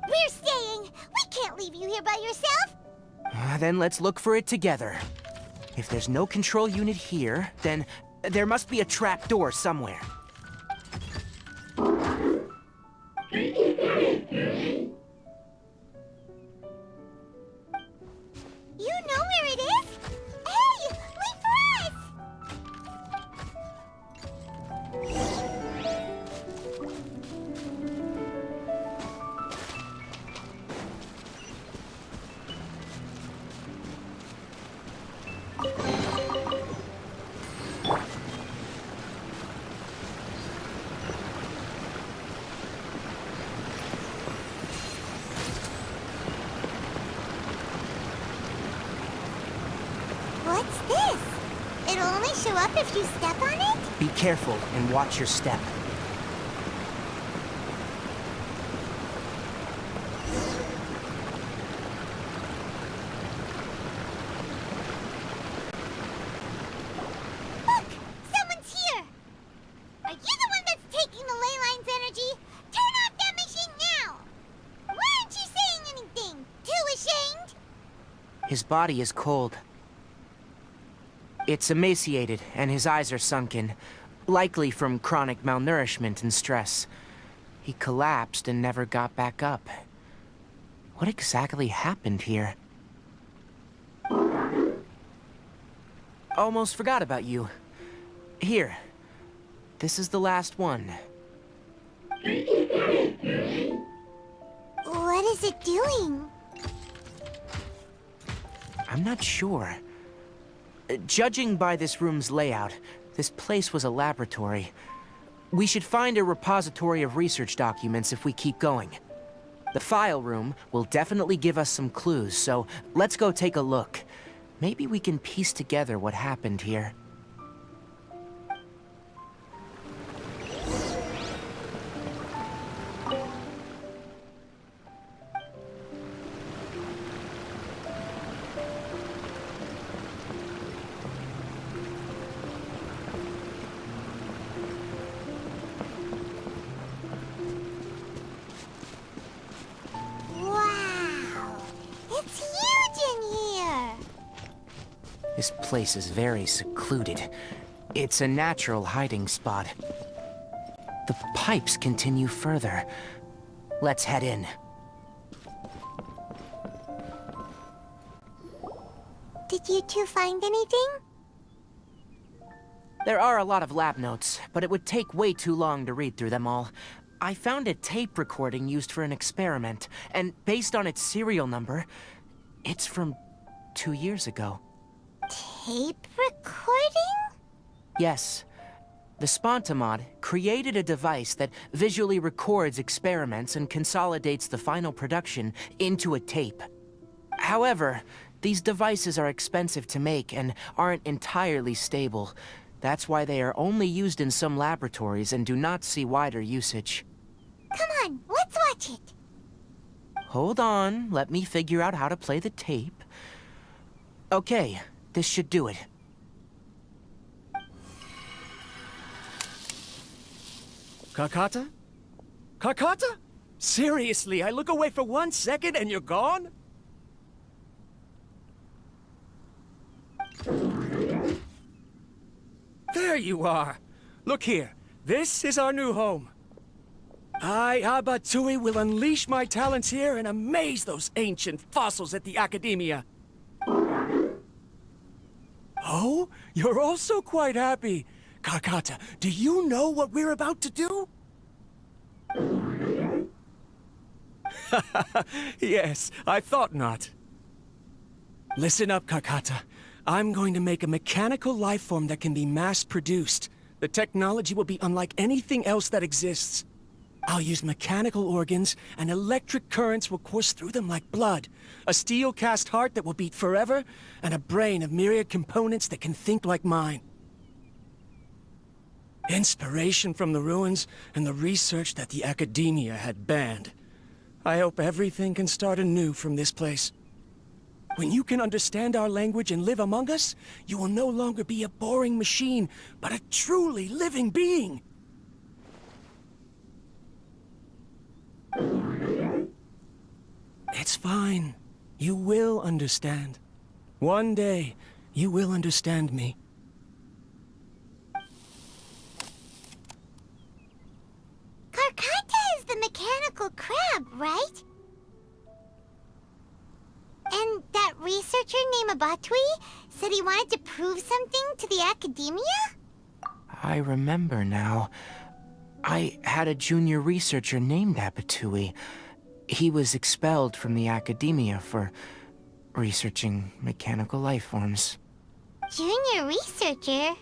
We're staying. We can't leave you here by yourself. Then let's look for it together. If there's no control unit here, then there must be a trap door somewhere. You know where it is? Hey, wait for us! What's this? It'll only show up if you step on it? Be careful and watch your step. Look! Someone's here! Are you the one that's taking the ley line's energy? Turn off that machine now! Why aren't you saying anything? Too ashamed? His body is cold. It's emaciated, and his eyes are sunken, likely from chronic malnourishment and stress. He collapsed and never got back up. What exactly happened here? Almost forgot about you. Here. This is the last one. What is it doing? I'm not sure. Judging by this room's layout, this place was a laboratory. We should find a repository of research documents if we keep going. The file room will definitely give us some clues, so let's go take a look. Maybe we can piece together what happened here. Wow! It's huge in here! This place is very secluded. It's a natural hiding spot. The pipes continue further. Let's head in. Did you two find anything? There are a lot of lab notes, but it would take way too long to read through them all. I found a tape recording used for an experiment, and based on its serial number, it's from 2 years ago. Tape recording? Yes. The Spontamod created a device that visually records experiments and consolidates the final production into a tape. However, these devices are expensive to make and aren't entirely stable. That's why they are only used in some laboratories and do not see wider usage. Come on, let's watch it. Hold on, let me figure out how to play the tape. Okay, this should do it. Kakata? Karkata? Seriously, I look away for 1 second and you're gone? There you are. Look here. This is our new home. I, Abatui, will unleash my talents here and amaze those ancient fossils at the Academia. Oh, you're also quite happy. Karkata, do you know what we're about to do? Yes, I thought not. Listen up, Karkata. I'm going to make a mechanical life form that can be mass-produced. The technology will be unlike anything else that exists. I'll use mechanical organs, and electric currents will course through them like blood. A steel-cast heart that will beat forever, and a brain of myriad components that can think like mine. Inspiration from the ruins and the research that the Academia had banned. I hope everything can start anew from this place. When you can understand our language and live among us, you will no longer be a boring machine, but a truly living being. It's fine. You will understand. One day, you will understand me. Karkata is the mechanical crab, right? And that researcher named Abatui said he wanted to prove something to the Academia? I remember now. I had a junior researcher named Abatui. He was expelled from the Academia for researching mechanical life forms. Junior researcher?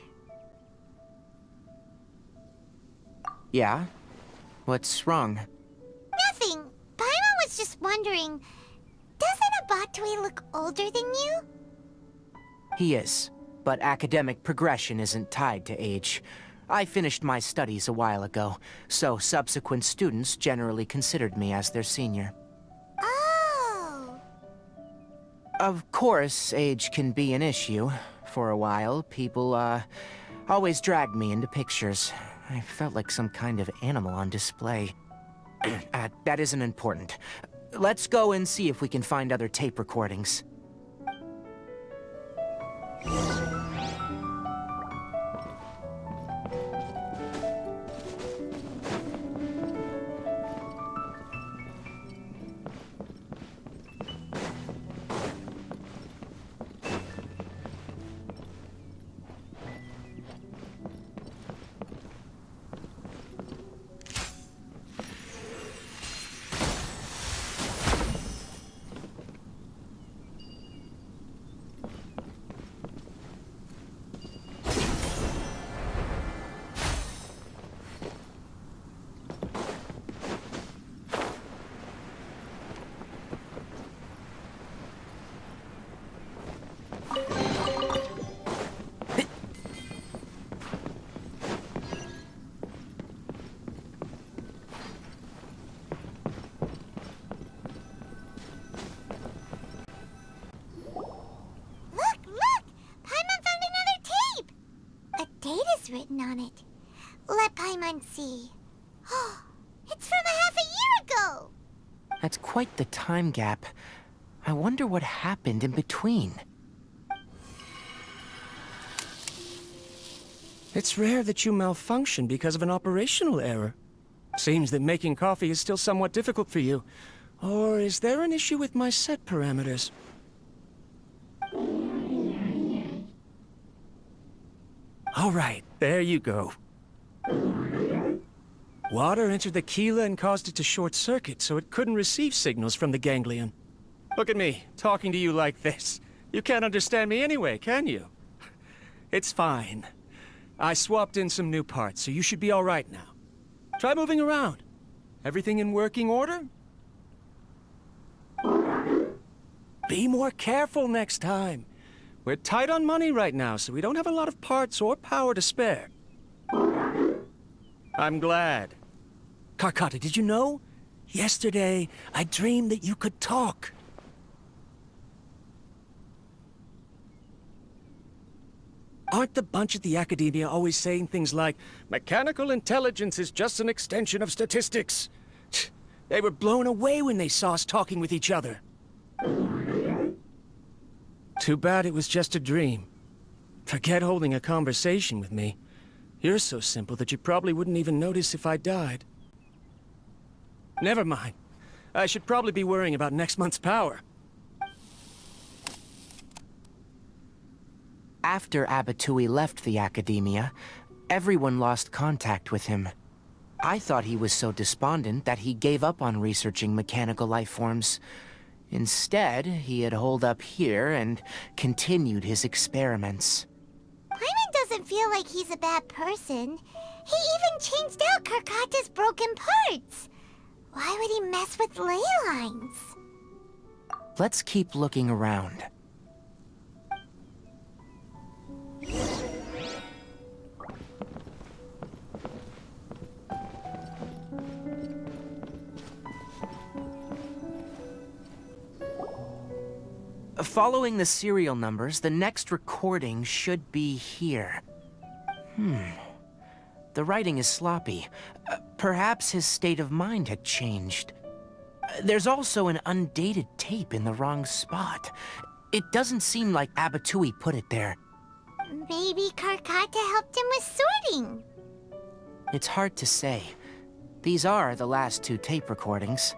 Yeah? What's wrong? Nothing. Paimon was just wondering, doesn't Abatui look older than you? He is, but academic progression isn't tied to age. I finished my studies a while ago, so subsequent students generally considered me as their senior. Oh. Of course, age can be an issue. For a while, people, always dragged me into pictures. I felt like some kind of animal on display. That isn't important. Let's go and see if we can find other tape recordings. Written on it. Let Paimon see. Oh, it's from a half a year ago! That's quite the time gap. I wonder what happened in between. It's rare that you malfunction because of an operational error. Seems that making coffee is still somewhat difficult for you. Or is there an issue with my set parameters? All right, there you go. Water entered the chela and caused it to short-circuit, so it couldn't receive signals from the ganglion. Look at me, talking to you like this. You can't understand me anyway, can you? It's fine. I swapped in some new parts, so you should be all right now. Try moving around. Everything in working order? Be more careful next time. We're tight on money right now, so we don't have a lot of parts or power to spare. I'm glad. Karkata, did you know? Yesterday, I dreamed that you could talk. Aren't the bunch at the Academia always saying things like, mechanical intelligence is just an extension of statistics? They were blown away when they saw us talking with each other. Too bad it was just a dream. Forget holding a conversation with me. You're so simple that you probably wouldn't even notice if I died. Never mind. I should probably be worrying about next month's power. After Abatui left the academia, everyone lost contact with him. I thought he was so despondent that he gave up on researching mechanical life forms. Instead, he had holed up here and continued his experiments. Paimon doesn't feel like he's a bad person. He even changed out Karkata's broken parts. Why would he mess with ley lines? Let's keep looking around. Following the serial numbers, the next recording should be here. The writing is sloppy. Perhaps his state of mind had changed. There's also an undated tape in the wrong spot. It doesn't seem like Abatui put it there. Maybe Karkata helped him with sorting. It's hard to say. These are the last two tape recordings.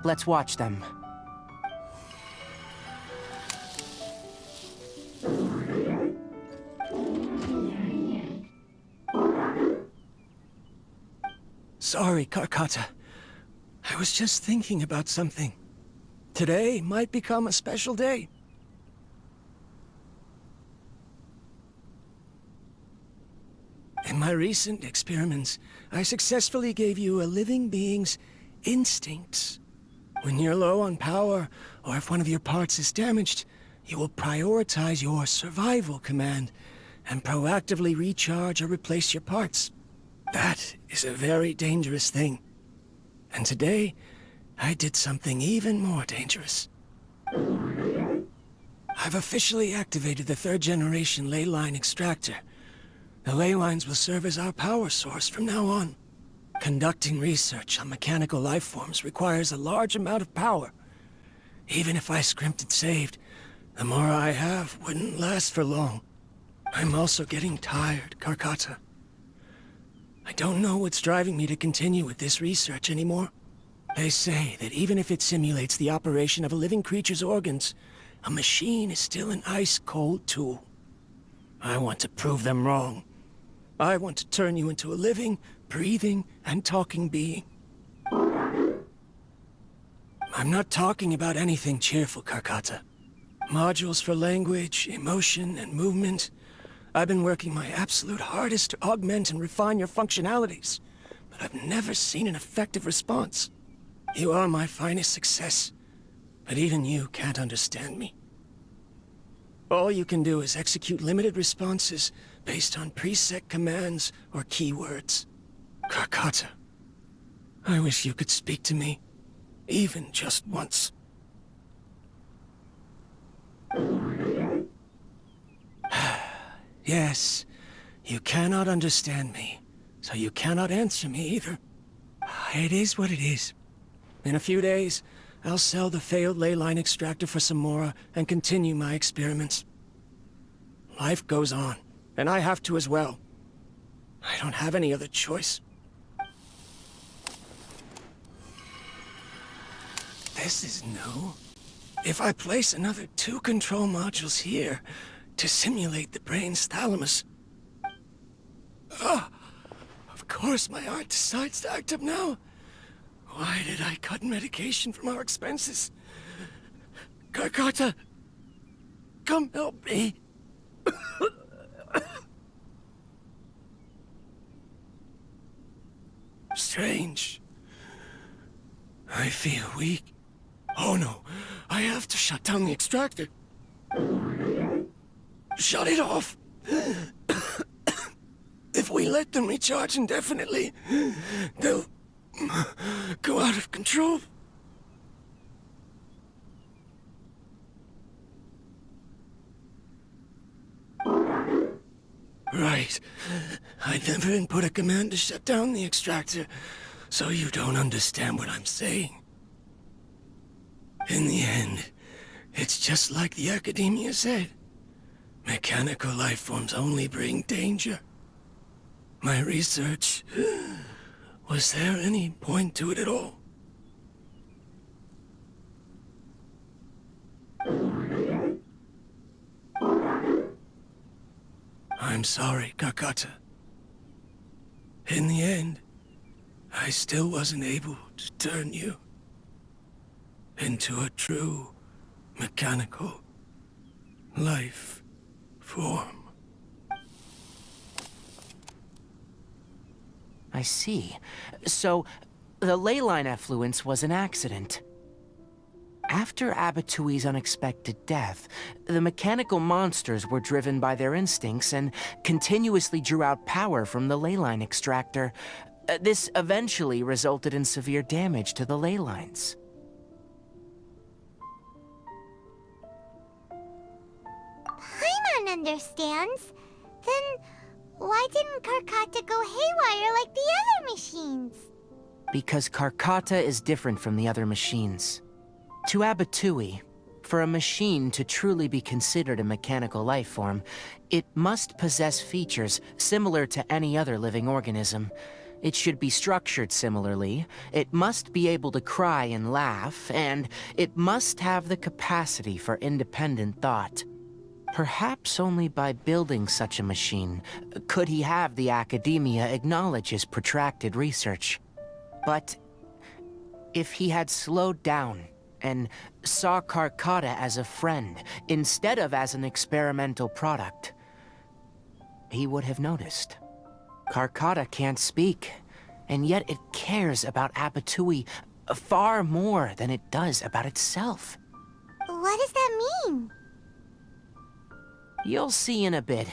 Let's watch them. Sorry, Karkata. I was just thinking about something. Today might become a special day. In my recent experiments, I successfully gave you a living being's instincts. When you're low on power, or if one of your parts is damaged, you will prioritize your survival command and proactively recharge or replace your parts. That is a very dangerous thing. And today, I did something even more dangerous. I've officially activated the third-generation ley line extractor. The ley lines will serve as our power source from now on. Conducting research on mechanical life forms requires a large amount of power. Even if I scrimped and saved, the more I have wouldn't last for long. I'm also getting tired, Karkata. I don't know what's driving me to continue with this research anymore. They say that even if it simulates the operation of a living creature's organs, a machine is still an ice-cold tool. I want to prove them wrong. I want to turn you into a living, breathing, and talking being. I'm not talking about anything cheerful, Karkata. Modules for language, emotion, and movement. I've been working my absolute hardest to augment and refine your functionalities, but I've never seen an effective response. You are my finest success, but even you can't understand me. All you can do is execute limited responses based on preset commands or keywords. Karkata, I wish you could speak to me, even just once. Yes, you cannot understand me, so you cannot answer me either. It is what it is. In a few days, I'll sell the failed ley line extractor for some more and continue my experiments. Life goes on, and I have to as well. I don't have any other choice. This is new. If I place another 2 control modules here to simulate the brain's thalamus... Of course my heart decides to act up now. Why did I cut medication from our expenses? Karkata, come help me. Strange. I feel weak. Oh no, I have to shut down the extractor. Shut it off. If we let them recharge indefinitely, they'll go out of control. Right. I never input a command to shut down the extractor, So you don't understand what I'm saying. In the end, it's just like the Academia said. Mechanical life forms only bring danger. My research... Was there any point to it at all? I'm sorry, Kakata. In the end, I still wasn't able to turn you into a true mechanical life form. I see. So, the ley line effluence was an accident. After Abatui's unexpected death, the mechanical monsters were driven by their instincts and continuously drew out power from the ley line extractor. This eventually resulted in severe damage to the ley lines. Paimon understands. Then why didn't Karkata go haywire like the other machines? Because Karkata is different from the other machines. To Abatui, for a machine to truly be considered a mechanical life form, it must possess features similar to any other living organism. It should be structured similarly, it must be able to cry and laugh, and it must have the capacity for independent thought. Perhaps only by building such a machine could he have the Academia acknowledge his protracted research. But if he had slowed down and saw Karkata as a friend instead of as an experimental product, he would have noticed. Karkata can't speak, and yet it cares about Abatui far more than it does about itself. What does that mean? You'll see in a bit,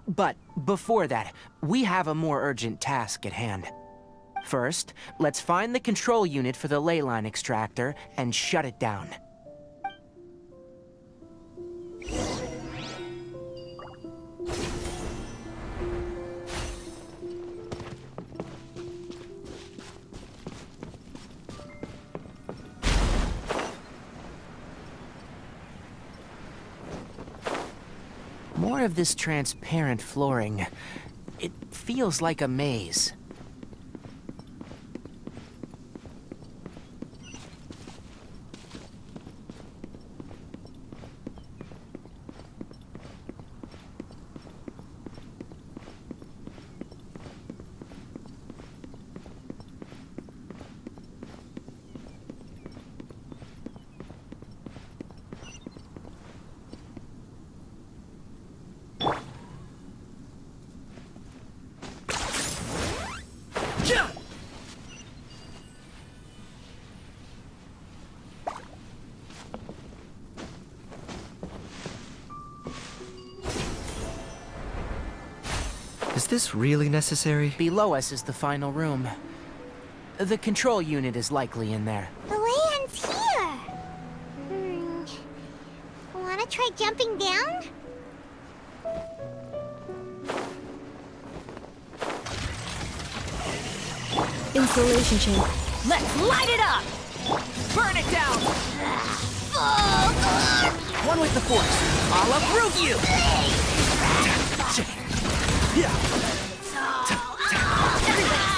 but before that, we have a more urgent task at hand. First, let's find the control unit for the ley line extractor and shut it down. More of this transparent flooring. It feels like a maze. Is this really necessary? Below us is the final room. The control unit is likely in there. The way ends here. Wanna try jumping down? Insulation chamber. Let's light it up! Burn it down! One with the Force. I'll uproot you!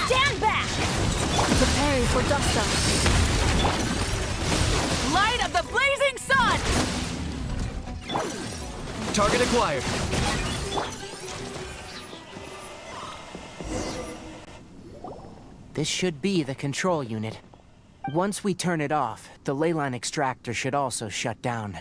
Stand back! Preparing for dust-up. Light of the blazing sun! Target acquired. This should be the control unit. Once we turn it off, the ley line extractor should also shut down.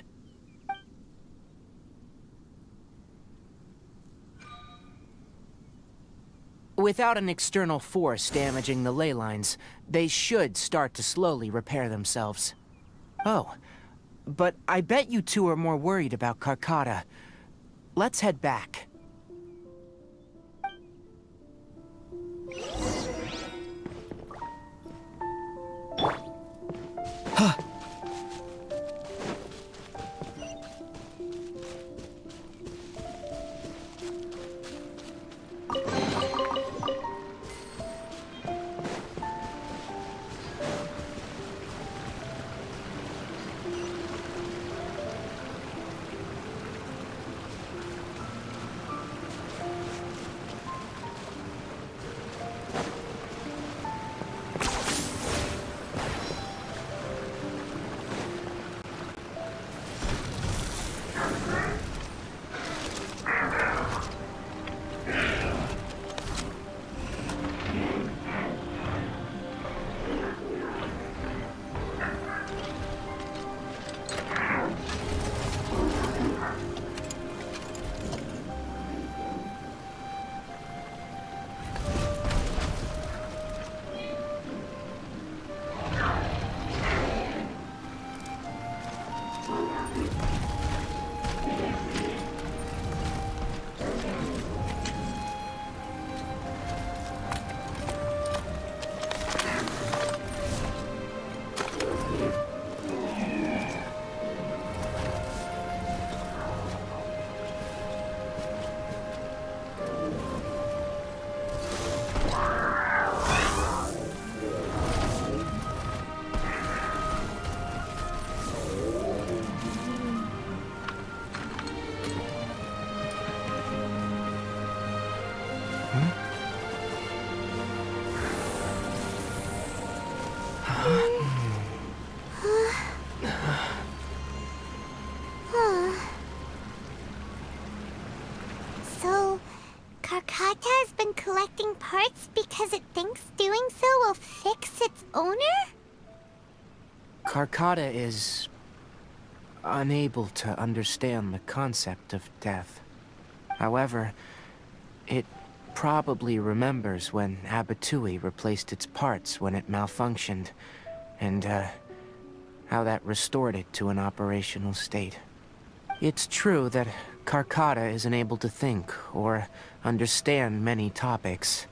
Without an external force damaging the ley lines, they should start to slowly repair themselves. Oh, but I bet you two are more worried about Karkata. Let's head back. Huh. parts because it thinks doing so will fix its owner? Karkata is unable to understand the concept of death. However, it probably remembers when Abatui replaced its parts when it malfunctioned, and how that restored it to an operational state. It's true that Karkata isn't able to think or understand many topics,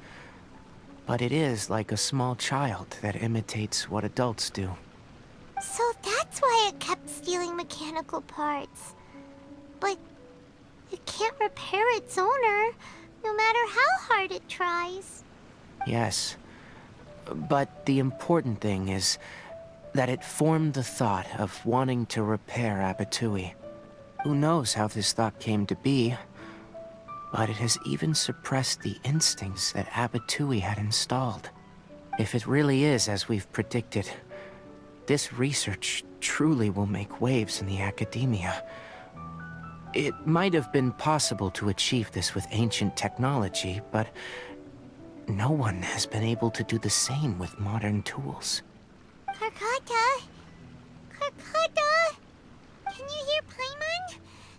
but it is like a small child that imitates what adults do. So that's why it kept stealing mechanical parts. But it can't repair its owner, no matter how hard it tries. Yes, but the important thing is that it formed the thought of wanting to repair Abatui. Who knows how this thought came to be, but it has even suppressed the instincts that Abatui had installed. If it really is as we've predicted, this research truly will make waves in the academia. It might have been possible to achieve this with ancient technology, but no one has been able to do the same with modern tools. Karkata? Karkata? Can you hear Paimon?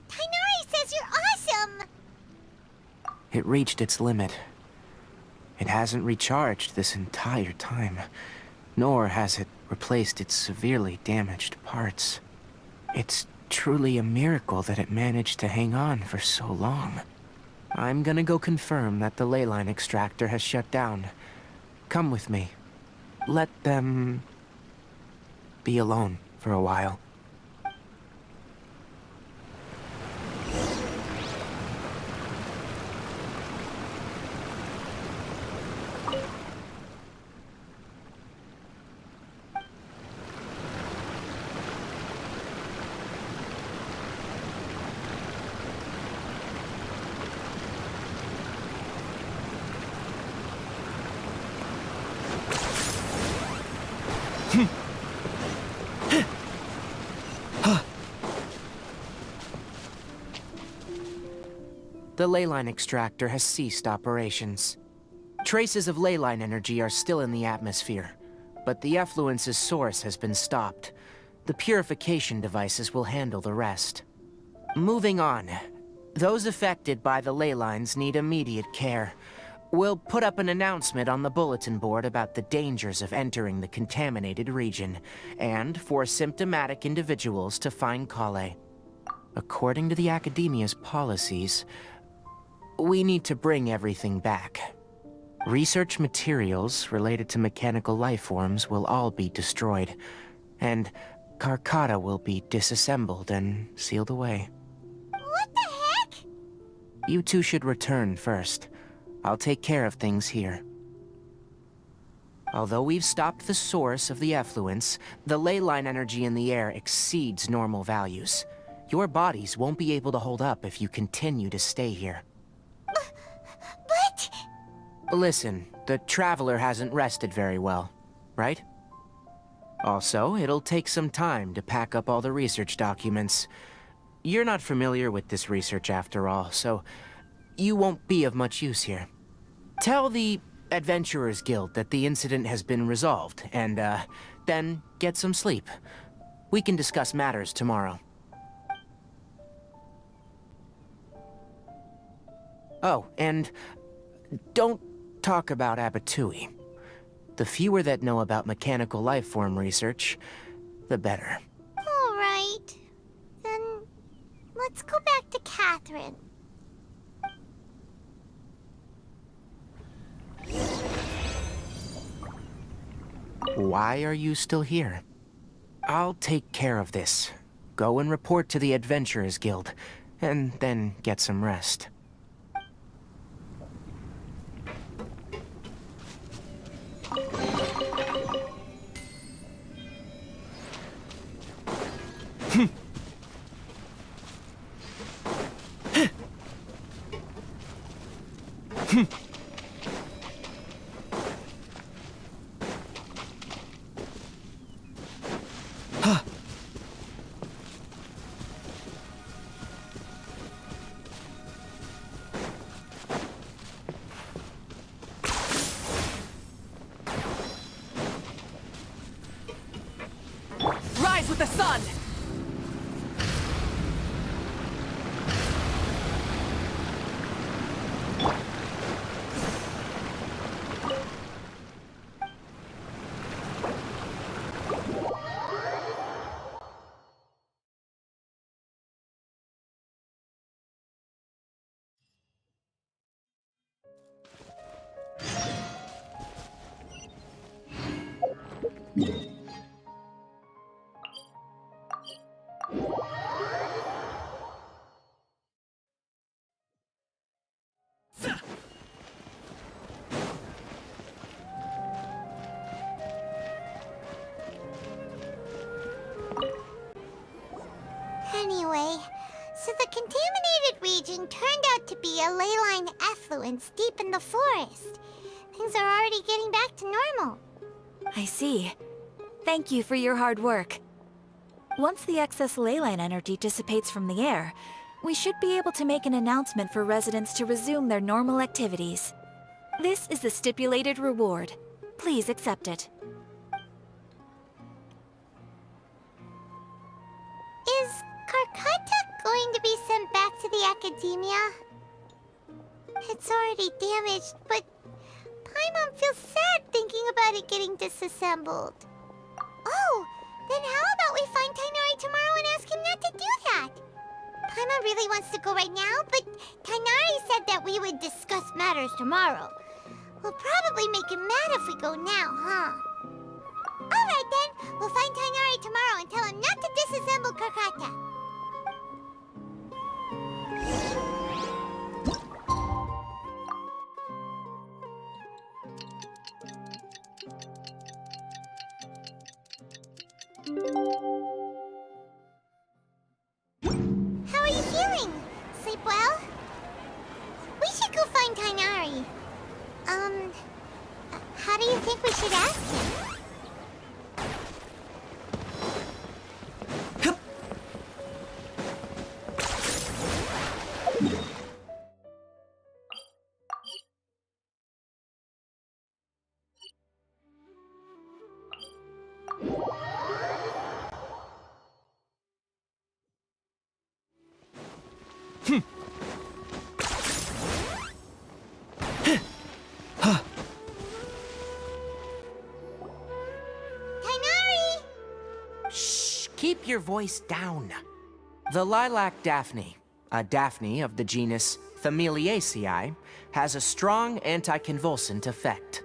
Tighnari says you're awesome! It reached its limit. It hasn't recharged this entire time, nor has it replaced its severely damaged parts. It's truly a miracle that it managed to hang on for so long. I'm gonna go confirm that the ley line extractor has shut down. Come with me. Let them be alone for a while. The ley line extractor has ceased operations. Traces of ley line energy are still in the atmosphere, but the effluence's source has been stopped. The purification devices will handle the rest. Moving on. Those affected by the ley lines need immediate care. We'll put up an announcement on the bulletin board about the dangers of entering the contaminated region, and for symptomatic individuals to find Kale. According to the Academia's policies, we need to bring everything back. Research materials related to mechanical life forms will all be destroyed, and Karkata will be disassembled and sealed away. What the heck? You two should return first. I'll take care of things here. Although we've stopped the source of the effluence, the ley line energy in the air exceeds normal values. Your bodies won't be able to hold up if you continue to stay here. But... Listen, the Traveler hasn't rested very well, right? Also, it'll take some time to pack up all the research documents. You're not familiar with this research after all, so you won't be of much use here. Tell the Adventurers Guild that the incident has been resolved, and, then get some sleep. We can discuss matters tomorrow. Oh, and don't talk about Abatui. The fewer that know about mechanical life form research, the better. All right. Then let's go back to Catherine. Why are you still here? I'll take care of this. Go and report to the Adventurers Guild, and then get some rest. the sun! Anyway, so the contaminated region turned out to be a ley line effluence deep in the forest. Things are already getting back to normal. I see. Thank you for your hard work. Once the excess ley line energy dissipates from the air, we should be able to make an announcement for residents to resume their normal activities. This is the stipulated reward. Please accept it. Is Karkata going to be sent back to the Academia? It's already damaged, but Paimon feels sad thinking about it getting disassembled. Oh, then how about we find Tighnari tomorrow and ask him not to do that? Paimon really wants to go right now, but Tighnari said that we would discuss matters tomorrow. We'll probably make him mad if we go now, huh? Alright then, we'll find Tighnari tomorrow and tell him not to disassemble Karkata. How are you feeling? Sleep well? We should go find Tighnari. How do you think we should ask him? Tighnari! Shh! Keep your voice down. The lilac daphne, a daphne of the genus Familiaceae, has a strong anticonvulsant effect.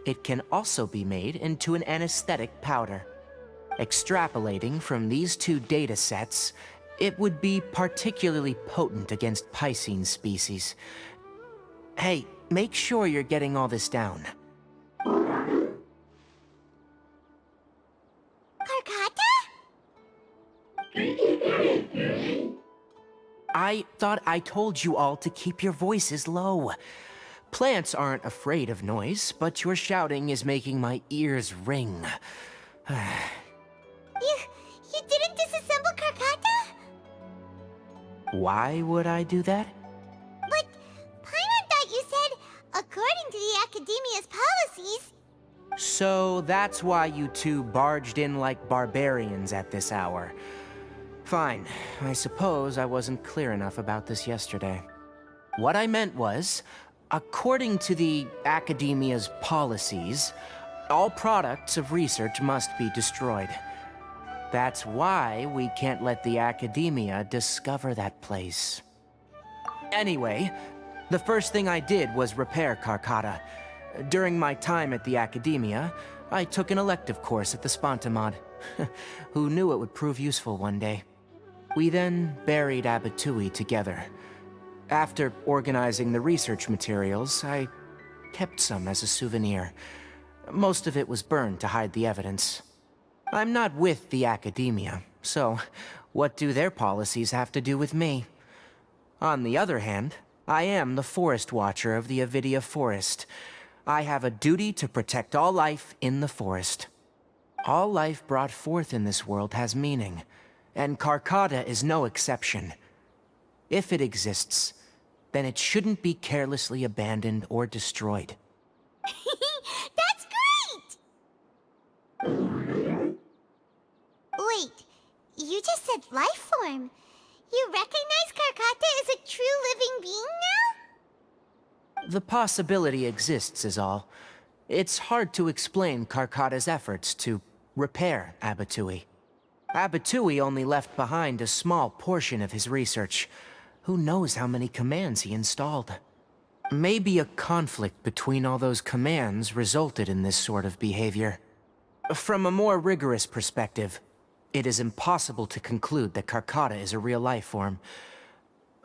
It can also be made into an anesthetic powder. Extrapolating from these two data sets, it would be particularly potent against Piscine species. Hey, make sure you're getting all this down. Karkata? I thought I told you all to keep your voices low. Plants aren't afraid of noise, but your shouting is making my ears ring. You didn't disassemble Karkata? Why would I do that? But Paimon thought you said, according to the Academia's policies... So that's why you two barged in like barbarians at this hour. Fine. I suppose I wasn't clear enough about this yesterday. What I meant was, according to the Academia's policies, all products of research must be destroyed. That's why we can't let the Academia discover that place. Anyway, the first thing I did was repair Karkata. During my time at the Academia, I took an elective course at the Spontamod. Who knew it would prove useful one day? We then buried Abatui together. After organizing the research materials, I kept some as a souvenir. Most of it was burned to hide the evidence. I'm not with the Academia, so what do their policies have to do with me? On the other hand, I am the Forest Watcher of the Avidia Forest. I have a duty to protect all life in the forest. All life brought forth in this world has meaning, and Karkata is no exception. If it exists, then it shouldn't be carelessly abandoned or destroyed. That's great! Wait, said life form. You recognize Karkata as a true living being now? The possibility exists is all. It's hard to explain Karkata's efforts to repair Abatui. Abatui only left behind a small portion of his research. Who knows how many commands he installed? Maybe a conflict between all those commands resulted in this sort of behavior. From a more rigorous perspective, it is impossible to conclude that Karkata is a real life form.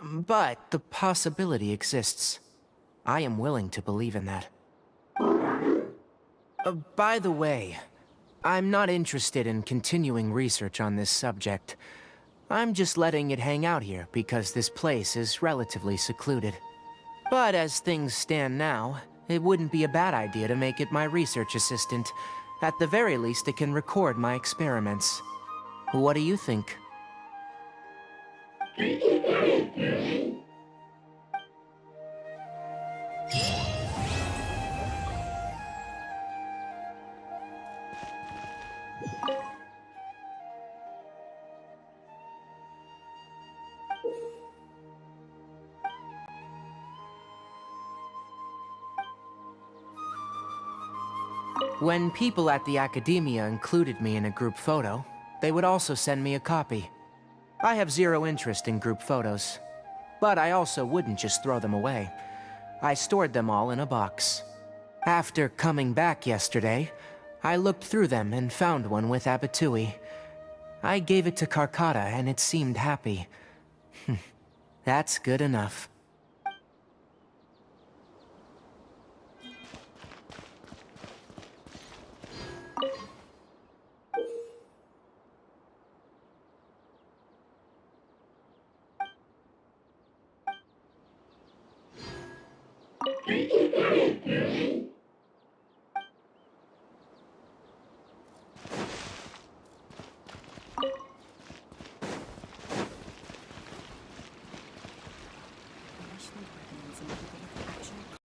But the possibility exists. I am willing to believe in that. By the way, I'm not interested in continuing research on this subject. I'm just letting it hang out here because this place is relatively secluded. But as things stand now, it wouldn't be a bad idea to make it my research assistant. At the very least, it can record my experiments. What do you think? When people at the Academia included me in a group photo, they would also send me a copy. I have zero interest in group photos, but I also wouldn't just throw them away. I stored them all in a box. After coming back yesterday, I looked through them and found one with Abatui. I gave it to Karkata and it seemed happy. That's good enough.